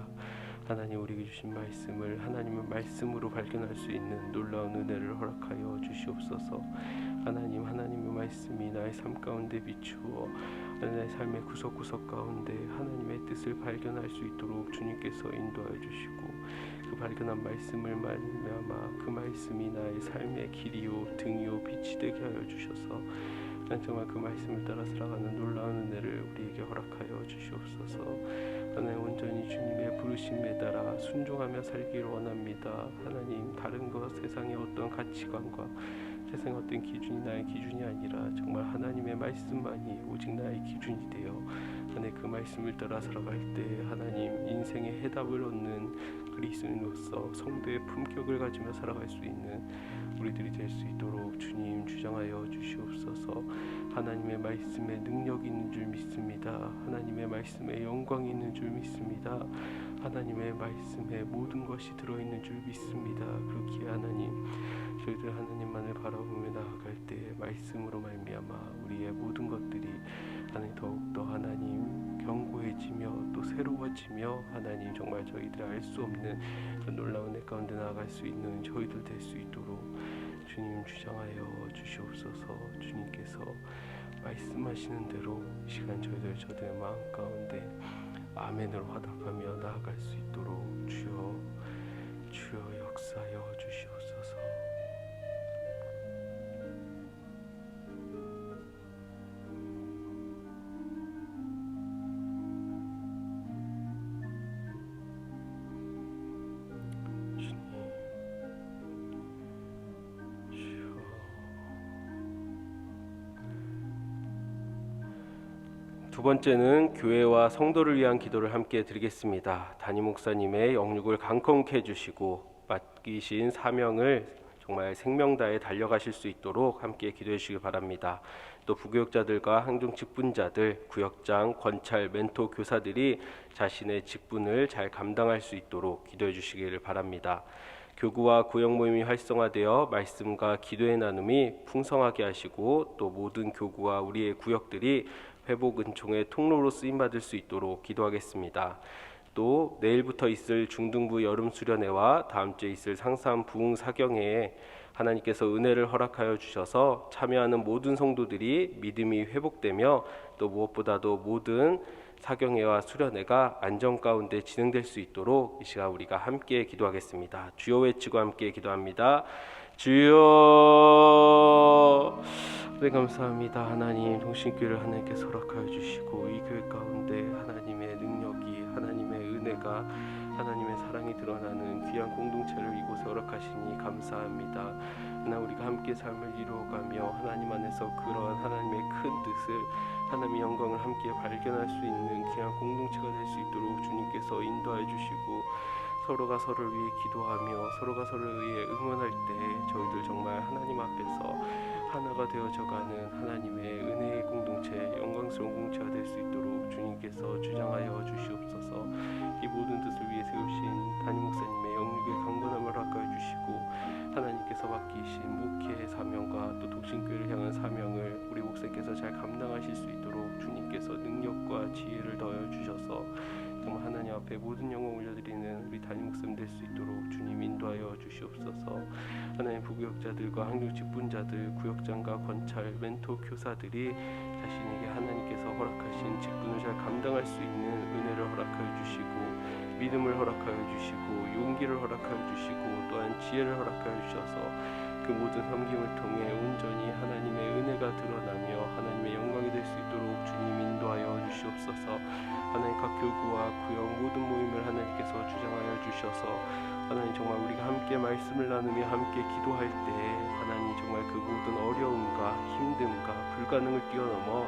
[SPEAKER 1] 하나님 우리에게 주신 말씀을 하나님의 말씀으로 발견할 수 있는 놀라운 은혜를 허락하여 주시옵소서. 하나님 하나님의 말씀이 나의 삶 가운데 비추어 내 삶의 구석구석 가운데 하나님의 뜻을 발견할 수 있도록 주님께서 인도하여 주시고 그 발견한 말씀을 말미암아 그 말씀이 나의 삶의 길이요 등이요 빛이 되게 하여 주셔서 정말 그 말씀을 따라 살아가는 놀라운 은혜를 우리에게 허락하여 주시옵소서. 하나님 온전히 주님의 부르심에 따라 순종하며 살기를 원합니다. 하나님 다른 것 세상의 어떤 가치관과 세상의 어떤 기준이 나의 기준이 아니라 정말 하나님의 말씀만이 오직 나의 기준이 되어 하나님 그 말씀을 따라 살아갈 때 하나님 인생의 해답을 얻는 그리스도인으로서 성도의 품격을 가지며 살아갈 수 있는 우리들이 될 수 있도록 주님 주장하여 주시옵소서. 하나님의 말씀에 능력이 있는 줄 믿습니다. 하나님의 말씀에 영광이 있는 줄 믿습니다. 하나님의 말씀에 모든 것이 들어있는 줄 믿습니다. 그렇기에 하나님 저희들 하나님만을 바라보며 나아갈 때 말씀으로 말미암아 우리의 모든 것들이 하나님 더욱더 하나님 견고해지며 또 새로워지며 하나님 정말 저희들이 알 수 없는 놀라운 애 가운데 나아갈 수 있는 저희들 될 수 있도록 주님 주장하여 주시옵소서. 주님께서 말씀하시는 대로 이 시간 저희들의 마음 가운데 아멘으로 화답하며 나아갈 수 있도록 주여 역사하여 주시옵소서. 두 번째는 교회와 성도를 위한 기도를 함께 드리겠습니다. 담임 목사님의 영육을 강건케 해주시고 맡기신 사명을 정말 생명 다해 달려가실 수 있도록 함께 기도해 주시기 바랍니다. 또 부교육자들과 항중 직분자들, 구역장, 권찰, 멘토 교사들이 자신의 직분을 잘 감당할 수 있도록 기도해 주시기를 바랍니다. 교구와 구역 모임이 활성화되어 말씀과 기도의 나눔이 풍성하게 하시고 또 모든 교구와 우리의 구역들이 회복 은총의 통로로 쓰임받을 수 있도록 기도하겠습니다. 또 내일부터 있을 중등부 여름 수련회와 다음 주에 있을 상삼 부흥 사경회에 하나님께서 은혜를 허락하여 주셔서 참여하는 모든 성도들이 믿음이 회복되며 또 무엇보다도 모든 사경회와 수련회가 안전 가운데 진행될 수 있도록 이 시간 우리가 함께 기도하겠습니다. 주여 외치고 함께 기도합니다. 주여. 네, 감사합니다. 하나님 동신교회를 하나님께서 허락하여 주시고 이 교회 가운데 하나님의 능력이 하나님의 은혜가 하나님의 사랑이 드러나는 귀한 공동체를 이곳에 허락하시니 감사합니다. 하나님 우리가 함께 삶을 이루어가며 하나님 안에서 그러한 하나님의 큰 뜻을 하나님의 영광을 함께 발견할 수 있는 귀한 공동체가 될 수 있도록 주님께서 인도해 주시고 서로가 서로를 위해 기도하며 서로가 서로를 위해 응원할 때 저희들 정말 하나님 앞에서 하나가 되어져가는 하나님의 은혜의 공동체, 영광스러운 공동체가 될 수 있도록 주님께서 주장하여 주시옵소서. 이 모든 뜻을 위해 세우신 담임 목사님의 영육의 강건함을 허락하여 주시고 하나님께서 맡기신 목회의 사명과 또 독신교회를 향한 사명을 우리 목사님께서 잘 감당하실 수 있도록 주님께서 능력과 지혜를 더하여 주셔서 정말 하나님 앞에 모든 영광 올려드리는 우리 담임 목사님 될 수 있도록 주님 인도하여 주시옵소서. 하나님 부교육자들과 항중 직분자들, 구역장과 권찰, 멘토 교사들이 자신에게 하나님께서 허락하신 직분을 잘 감당할 수 있는 은혜를 허락 허락하여 주시고 믿음을 허락하여 주시고 용기를 허락하여 주시고 또한 지혜를 허락하여 주셔서 그 모든 섬김을 통해 온전히 하나님의 은혜가 드러나며 하나님의 영광이 될 수 있도록 주님 인도하여 주시옵소서. 하나님 각 교구와 구역 모든 모임을 하나님께서 주장하여 주셔서 하나님 정말 우리가 함께 말씀을 나누며 함께 기도할 때 하나님 정말 그 모든 어려움과 힘듦과 불가능을 뛰어넘어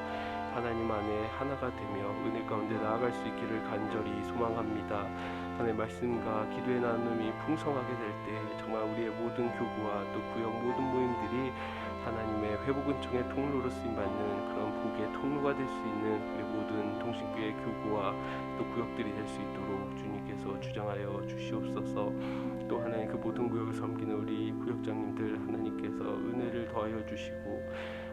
[SPEAKER 1] 하나님 안에 하나가 되며 은혜 가운데 나아갈 수 있기를 간절히 소망합니다. 하나님 말씀과 기도의 나눔이 풍성하게 될 때 정말 우리의 모든 교구와 또 구역 모든 모임들이 하나님의 회복은총의 통로로 쓰임받는 그런 복의 통로가 될 수 있는 우리 모든 동신교회 교구와 또 구역들이 될 수 있도록 주님께서 주장하여 주시옵소서. 또 하나님 그 모든 구역을 섬기는 우리 구역장님들 하나님께서 은혜를 더하여 주시고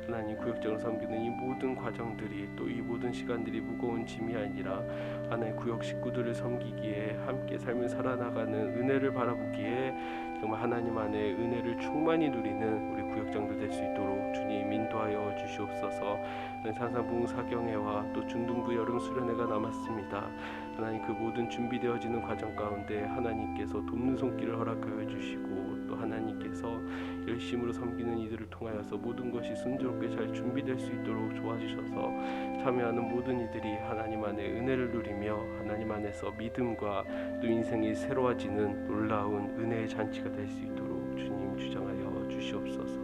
[SPEAKER 1] 하나님 구역장을 섬기는 이 모든 과정들이 또 이 모든 시간들이 무거운 짐이 아니라 하나님 구역 식구들을 섬기기에 함께 삶을 살아나가는 은혜를 바라보기에 정말 하나님 안에 은혜를 충만히 누리는 우리 구역장들 될 수 있도록 주님 인도하여 주시옵소서. 산상부흥 사경회와 또 중등부 여름 수련회가 남았습니다. 하나님 그 모든 준비되어지는 과정 가운데 하나님께서 돕는 손길을 허락하여 주시고 또 하나님께서 열심으로 섬기는 이들을 통하여서 모든 것이 순조롭게 잘 준비될 수 있도록 도와주셔서 참여하는 모든 이들이 하나님 안에 은혜를 누리며 하나님 안에서 믿음과 또 인생이 새로워지는 놀라운 은혜의 잔치가 될 수 있도록 주님 주장하여 주시옵소서.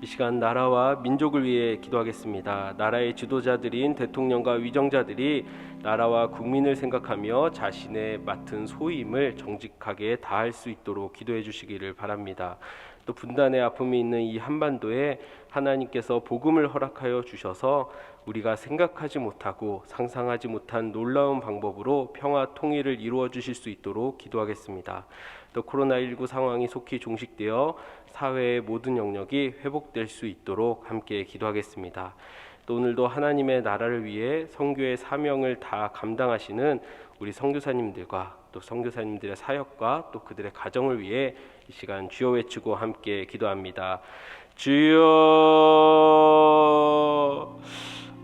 [SPEAKER 1] 이 시간 나라와 민족을 위해 기도하겠습니다. 나라의 지도자들인 대통령과 위정자들이 나라와 국민을 생각하며 자신의 맡은 소임을 정직하게 다할 수 있도록 기도해 주시기를 바랍니다. 또 분단의 아픔이 있는 이 한반도에 하나님께서 복음을 허락하여 주셔서 우리가 생각하지 못하고 상상하지 못한 놀라운 방법으로 평화 통일을 이루어 주실 수 있도록 기도하겠습니다. 또 코로나19 상황이 속히 종식되어 사회의 모든 영역이 회복될 수 있도록 함께 기도하겠습니다. 또 오늘도 하나님의 나라를 위해 선교의 사명을 다 감당하시는 우리 선교사님들과 또 선교사님들의 사역과 또 그들의 가정을 위해 이 시간 주여 외치고 함께 기도합니다. 주여.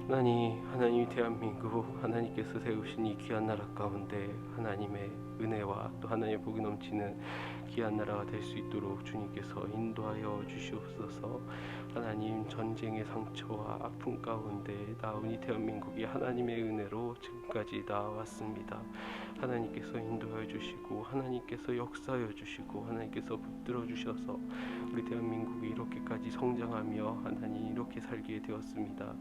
[SPEAKER 1] 하나님 대한민국 하나님께서 세우신 이 귀한 나라 가운데 하나님의 은혜와 또 하나님의 복이 넘치는 귀한 나라가 될 수 있도록 주님께서 인도하여 주시옵소서. 하나님 전쟁의 상처와 아픔 가운데 나온 이 대한민국이 하나님의 은혜로 지금까지 나왔습니다. 하나님께서 인도하여 주시고 하나님께서 역사하여 주시고 하나님께서 붙들어 주셔서 우리 대한민국이 이렇게까지 성장하며 하나님 이렇게 살게 되었습니다.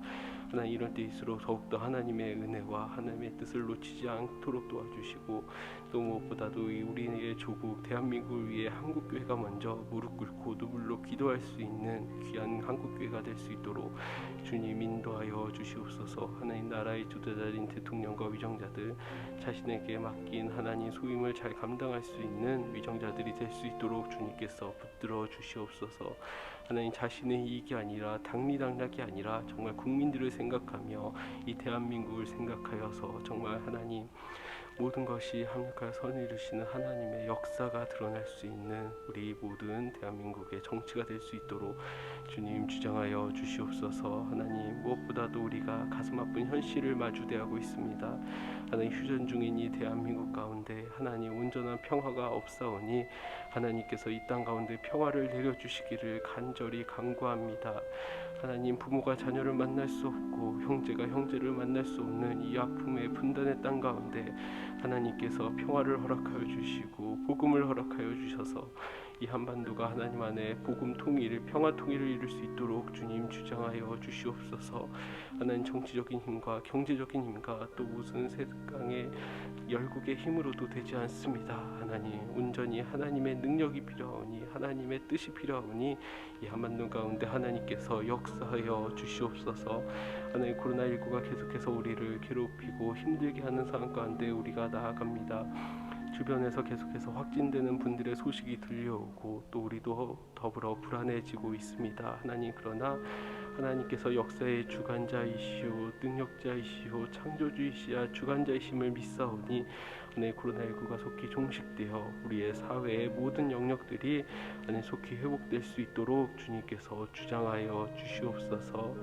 [SPEAKER 1] 하나님 이런 때일수록 더욱더 하나님의 은혜와 하나님의 뜻을 놓치지 않도록 도와주시고 또 무엇보다도 우리의 조국 대한민국을 위해 한국교회가 먼저 무릎 꿇고 눈물로 기도할 수 있는 귀한 한국교회가 될 수 있도록 주님 인도하여 주시옵소서. 하나님 나라의 지도자인 대통령과 위정자들 자신에게 맡긴 하나님 소임을 잘 감당할 수 있는 위정자들이 될 수 있도록 주님께서 붙들어 주시옵소서. 하나님 자신의 이익이 아니라 당리당략이 아니라 정말 국민들을 생각하며 이 대한민국을 생각하여서 정말 하나님 모든 것이 합력하여 선을 이루시는 하나님의 역사가 드러날 수 있는 우리 모든 대한민국의 정치가 될 수 있도록 주님 주장하여 주시옵소서. 하나님 무엇보다도 우리가 가슴 아픈 현실을 마주대하고 있습니다. 하나님 휴전 중인 이 대한민국 가운데 하나님 온전한 평화가 없사오니 하나님께서 이 땅 가운데 평화를 내려주시기를 간절히 간구합니다. 하나님 부모가 자녀를 만날 수 없고 형제가 형제를 만날 수 없는 이 아픔의 분단의 땅 가운데 하나님께서 평화를 허락하여 주시고 복음을 허락하여 주셔서 이 한반도가 하나님 안에 복음 통일, 평화 통일을 이룰 수 있도록 주님 주장하여 주시옵소서. 하나님 정치적인 힘과 경제적인 힘과 또 무슨 세상의 열국의 힘으로도 되지 않습니다. 하나님 온전히 하나님의 능력이 필요하오니 하나님의 뜻이 필요하오니 이 한반도 가운데 하나님께서 역사하여 주시옵소서. 하나님 코로나19가 계속해서 우리를 괴롭히고 힘들게 하는 상황 가운데 우리가 나아갑니다. 주변에서 계속해서 확진되는 분들의 소식이 들려오고 또 우리도 더불어 불안해지고 있습니다. 하나님 그러나 하나님께서 역사의 주관자이시오 능력자이시오 창조주이시야 주관자이심을 믿사오니 하나님 코로나19가 속히 종식되어 우리의 사회의 모든 영역들이 하나님 속히 회복될 수 있도록 주님께서 주장하여 주시옵소서.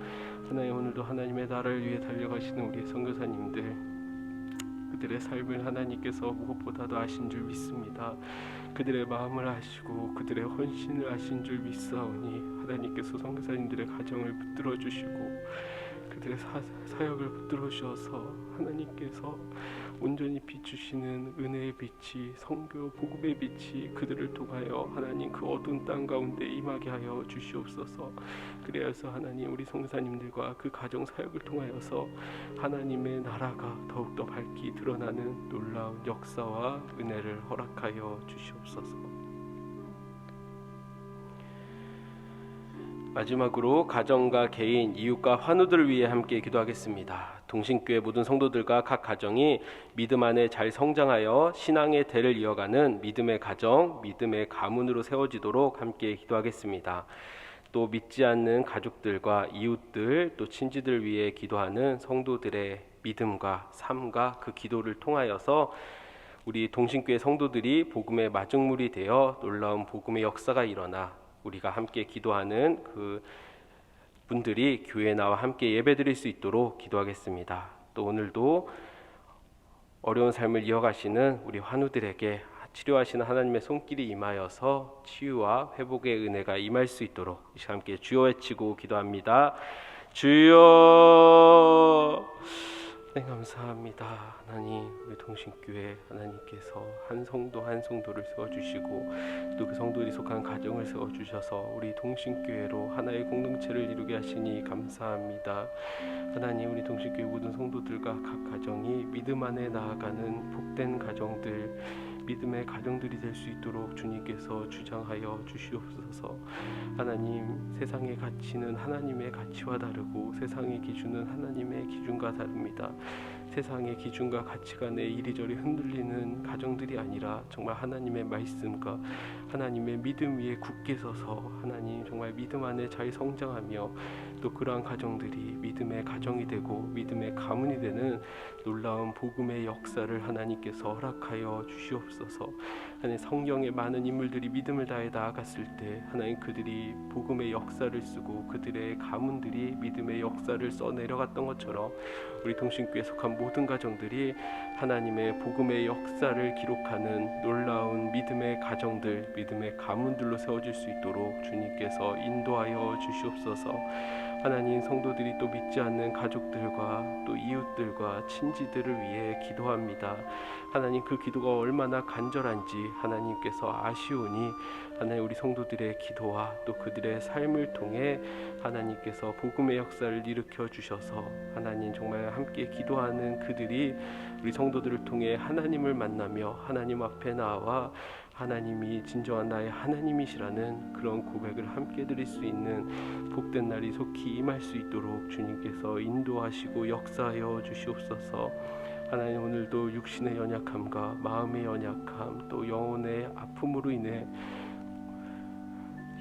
[SPEAKER 1] 하나님 오늘도 하나님의 나라를 위해 달려가시는 우리 선교사님들 그들의 삶을 하나님께서 무엇보다도 아신 줄 믿습니다. 그들의 마음을 아시고 그들의 헌신을 아신 줄 믿사오니 하나님께서 선교사님들의 가정을 붙들어 주시고 그들의 사역을 붙들어 주셔서 하나님께서 온전히 비추시는 은혜의 빛이, 성교 복음의 빛이 그들을 통하여 하나님 그 어두운 땅 가운데 임하게 하여 주시옵소서. 그래서 하나님 우리 선교사님들과 그 가정 사역을 통하여서 하나님의 나라가 더욱더 밝히 드러나는 놀라운 역사와 은혜를 허락하여 주시옵소서. 마지막으로 가정과 개인, 이웃과 환우들을 위해 함께 기도하겠습니다. 동신교회 모든 성도들과 각 가정이 믿음 안에 잘 성장하여 신앙의 대를 이어가는 믿음의 가정, 믿음의 가문으로 세워지도록 함께 기도하겠습니다. 또 믿지 않는 가족들과 이웃들, 또 친지들 위해 기도하는 성도들의 믿음과 삶과 그 기도를 통하여서 우리 동신교회 성도들이 복음의 마중물이 되어 놀라운 복음의 역사가 일어나 우리가 함께 기도하는 그 분들이 교회에 나와 함께 예배드릴 수 있도록 기도하겠습니다. 또 오늘도 어려운 삶을 이어가시는 우리 환우들에게 치료하시는 하나님의 손길이 임하여서 치유와 회복의 은혜가 임할 수 있도록 이 시간 함께 주여 외치고 기도합니다. 주여. 네, 감사합니다. 하나님, 우리 동신교회 하나님께서 한 성도 한 성도를 세워주시고 또 그 성도들이 속한 가정을 세워주셔서 우리 동신교회로 하나의 공동체를 이루게 하시니 감사합니다. 하나님, 우리 동신교회 모든 성도들과 각 가정이 믿음 안에 나아가는 복된 가정들, 믿음의 가정들이 될 수 있도록 주님께서 주장하여 주시옵소서. 하나님, 세상의 가치는 하나님의 가치와 다르고 세상의 기준은 하나님의 기준과 다릅니다. 세상의 기준과 가치관에 이리저리 흔들리는 가정들이 아니라 정말 하나님의 말씀과 하나님의 믿음 위에 굳게 서서 하나님 정말 믿음 안에 잘 성장하며 또 그러한 가정들이 믿음의 가정이 되고 믿음의 가문이 되는 놀라운 복음의 역사를 하나님께서 허락하여 주시옵소서. 하나님, 성경의 많은 인물들이 믿음을 다해 나아갔을 때 하나님 그들이 복음의 역사를 쓰고 그들의 가문들이 믿음의 역사를 써내려갔던 것처럼 우리 동신교회에 속한 모든 가정들이 하나님의 복음의 역사를 기록하는 놀라운 믿음의 가정들, 믿음의 가문들로 세워질 수 있도록 주님께서 인도하여 주시옵소서. 하나님, 성도들이 또 믿지 않는 가족들과 또 이웃들과 친지들을 위해 기도합니다. 하나님, 그 기도가 얼마나 간절한지 하나님께서 아시오니 하나님, 우리 성도들의 기도와 또 그들의 삶을 통해 하나님께서 복음의 역사를 일으켜 주셔서 하나님 정말 함께 기도하는 그들이 우리 성도들을 통해 하나님을 만나며 하나님 앞에 나와 하나님이 진정한 나의 하나님이시라는 그런 고백을 함께 드릴 수 있는 복된 날이 속히 임할 수 있도록 주님께서 인도하시고 역사하여 주시옵소서. 하나님, 오늘도 육신의 연약함과 마음의 연약함 또 영혼의 아픔으로 인해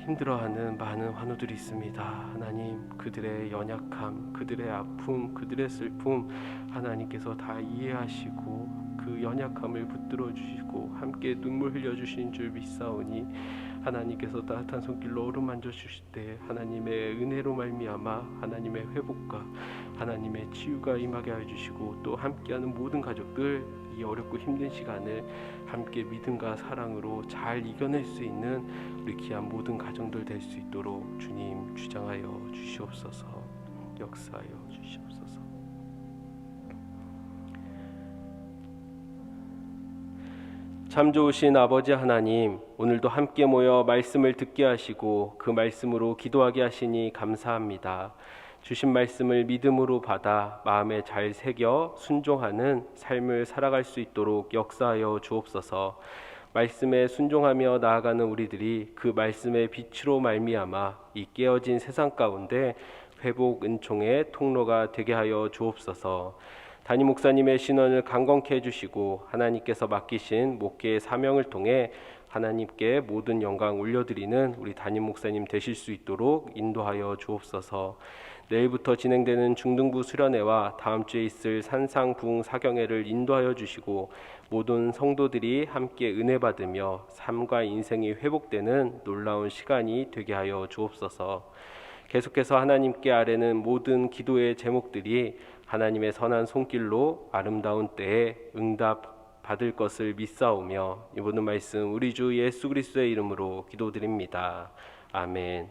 [SPEAKER 1] 힘들어하는 많은 환우들이 있습니다. 하나님, 그들의 연약함, 그들의 아픔, 그들의 슬픔 하나님께서 다 이해하시고 그 연약함을 붙들어 주시고 함께 눈물 흘려 주신 줄 믿사오니 하나님께서 따뜻한 손길로 어루만져 주실 때 하나님의 은혜로 말미암아 하나님의 회복과 하나님의 치유가 임하게 하여 주시고 또 함께하는 모든 가족들 이 어렵고 힘든 시간을 함께 믿음과 사랑으로 잘 이겨낼 수 있는 우리 귀한 모든 가정들 될 수 있도록 주님 주장하여 주시옵소서. 역사하여 주시옵소서. 참 좋으신 아버지 하나님, 오늘도 함께 모여 말씀을 듣게 하시고 그 말씀으로 기도하게 하시니 감사합니다. 주신 말씀을 믿음으로 받아 마음에 잘 새겨 순종하는 삶을 살아갈 수 있도록 역사하여 주옵소서. 말씀에 순종하며 나아가는 우리들이 그 말씀의 빛으로 말미암아 이 깨어진 세상 가운데 회복 은총의 통로가 되게 하여 주옵소서. 담임 목사님의 신원을 강건케 해주시고 하나님께서 맡기신 목회의 사명을 통해 하나님께 모든 영광 올려드리는 우리 담임 목사님 되실 수 있도록 인도하여 주옵소서. 내일부터 진행되는 중등부 수련회와 다음 주에 있을 산상 부흥 사경회를 인도하여 주시고 모든 성도들이 함께 은혜 받으며 삶과 인생이 회복되는 놀라운 시간이 되게 하여 주옵소서. 계속해서 하나님께 아뢰는 모든 기도의 제목들이 하나님의 선한 손길로 아름다운 때에 응답 받을 것을 믿사오며 이 모든 말씀 우리 주 예수 그리스도의 이름으로 기도드립니다. 아멘.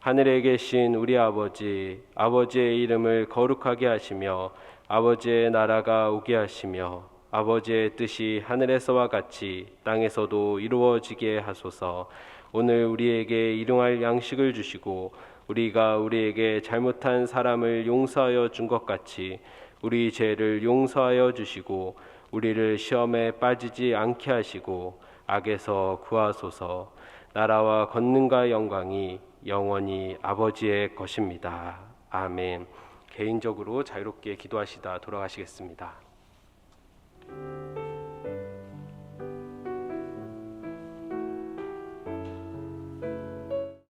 [SPEAKER 1] 하늘에 계신 우리 아버지, 아버지의 이름을 거룩하게 하시며 아버지의 나라가 오게 하시며 아버지의 뜻이 하늘에서와 같이 땅에서도 이루어지게 하소서. 오늘 우리에게 일용할 양식을 주시고 우리가 우리에게 잘못한 사람을 용서하여 준 것 같이 우리 죄를 용서하여 주시고 우리를 시험에 빠지지 않게 하시고 악에서 구하소서. 나라와 권능과 영광이 영원히 아버지의 것입니다. 아멘. 개인적으로 자유롭게 기도하시다 돌아가시겠습니다.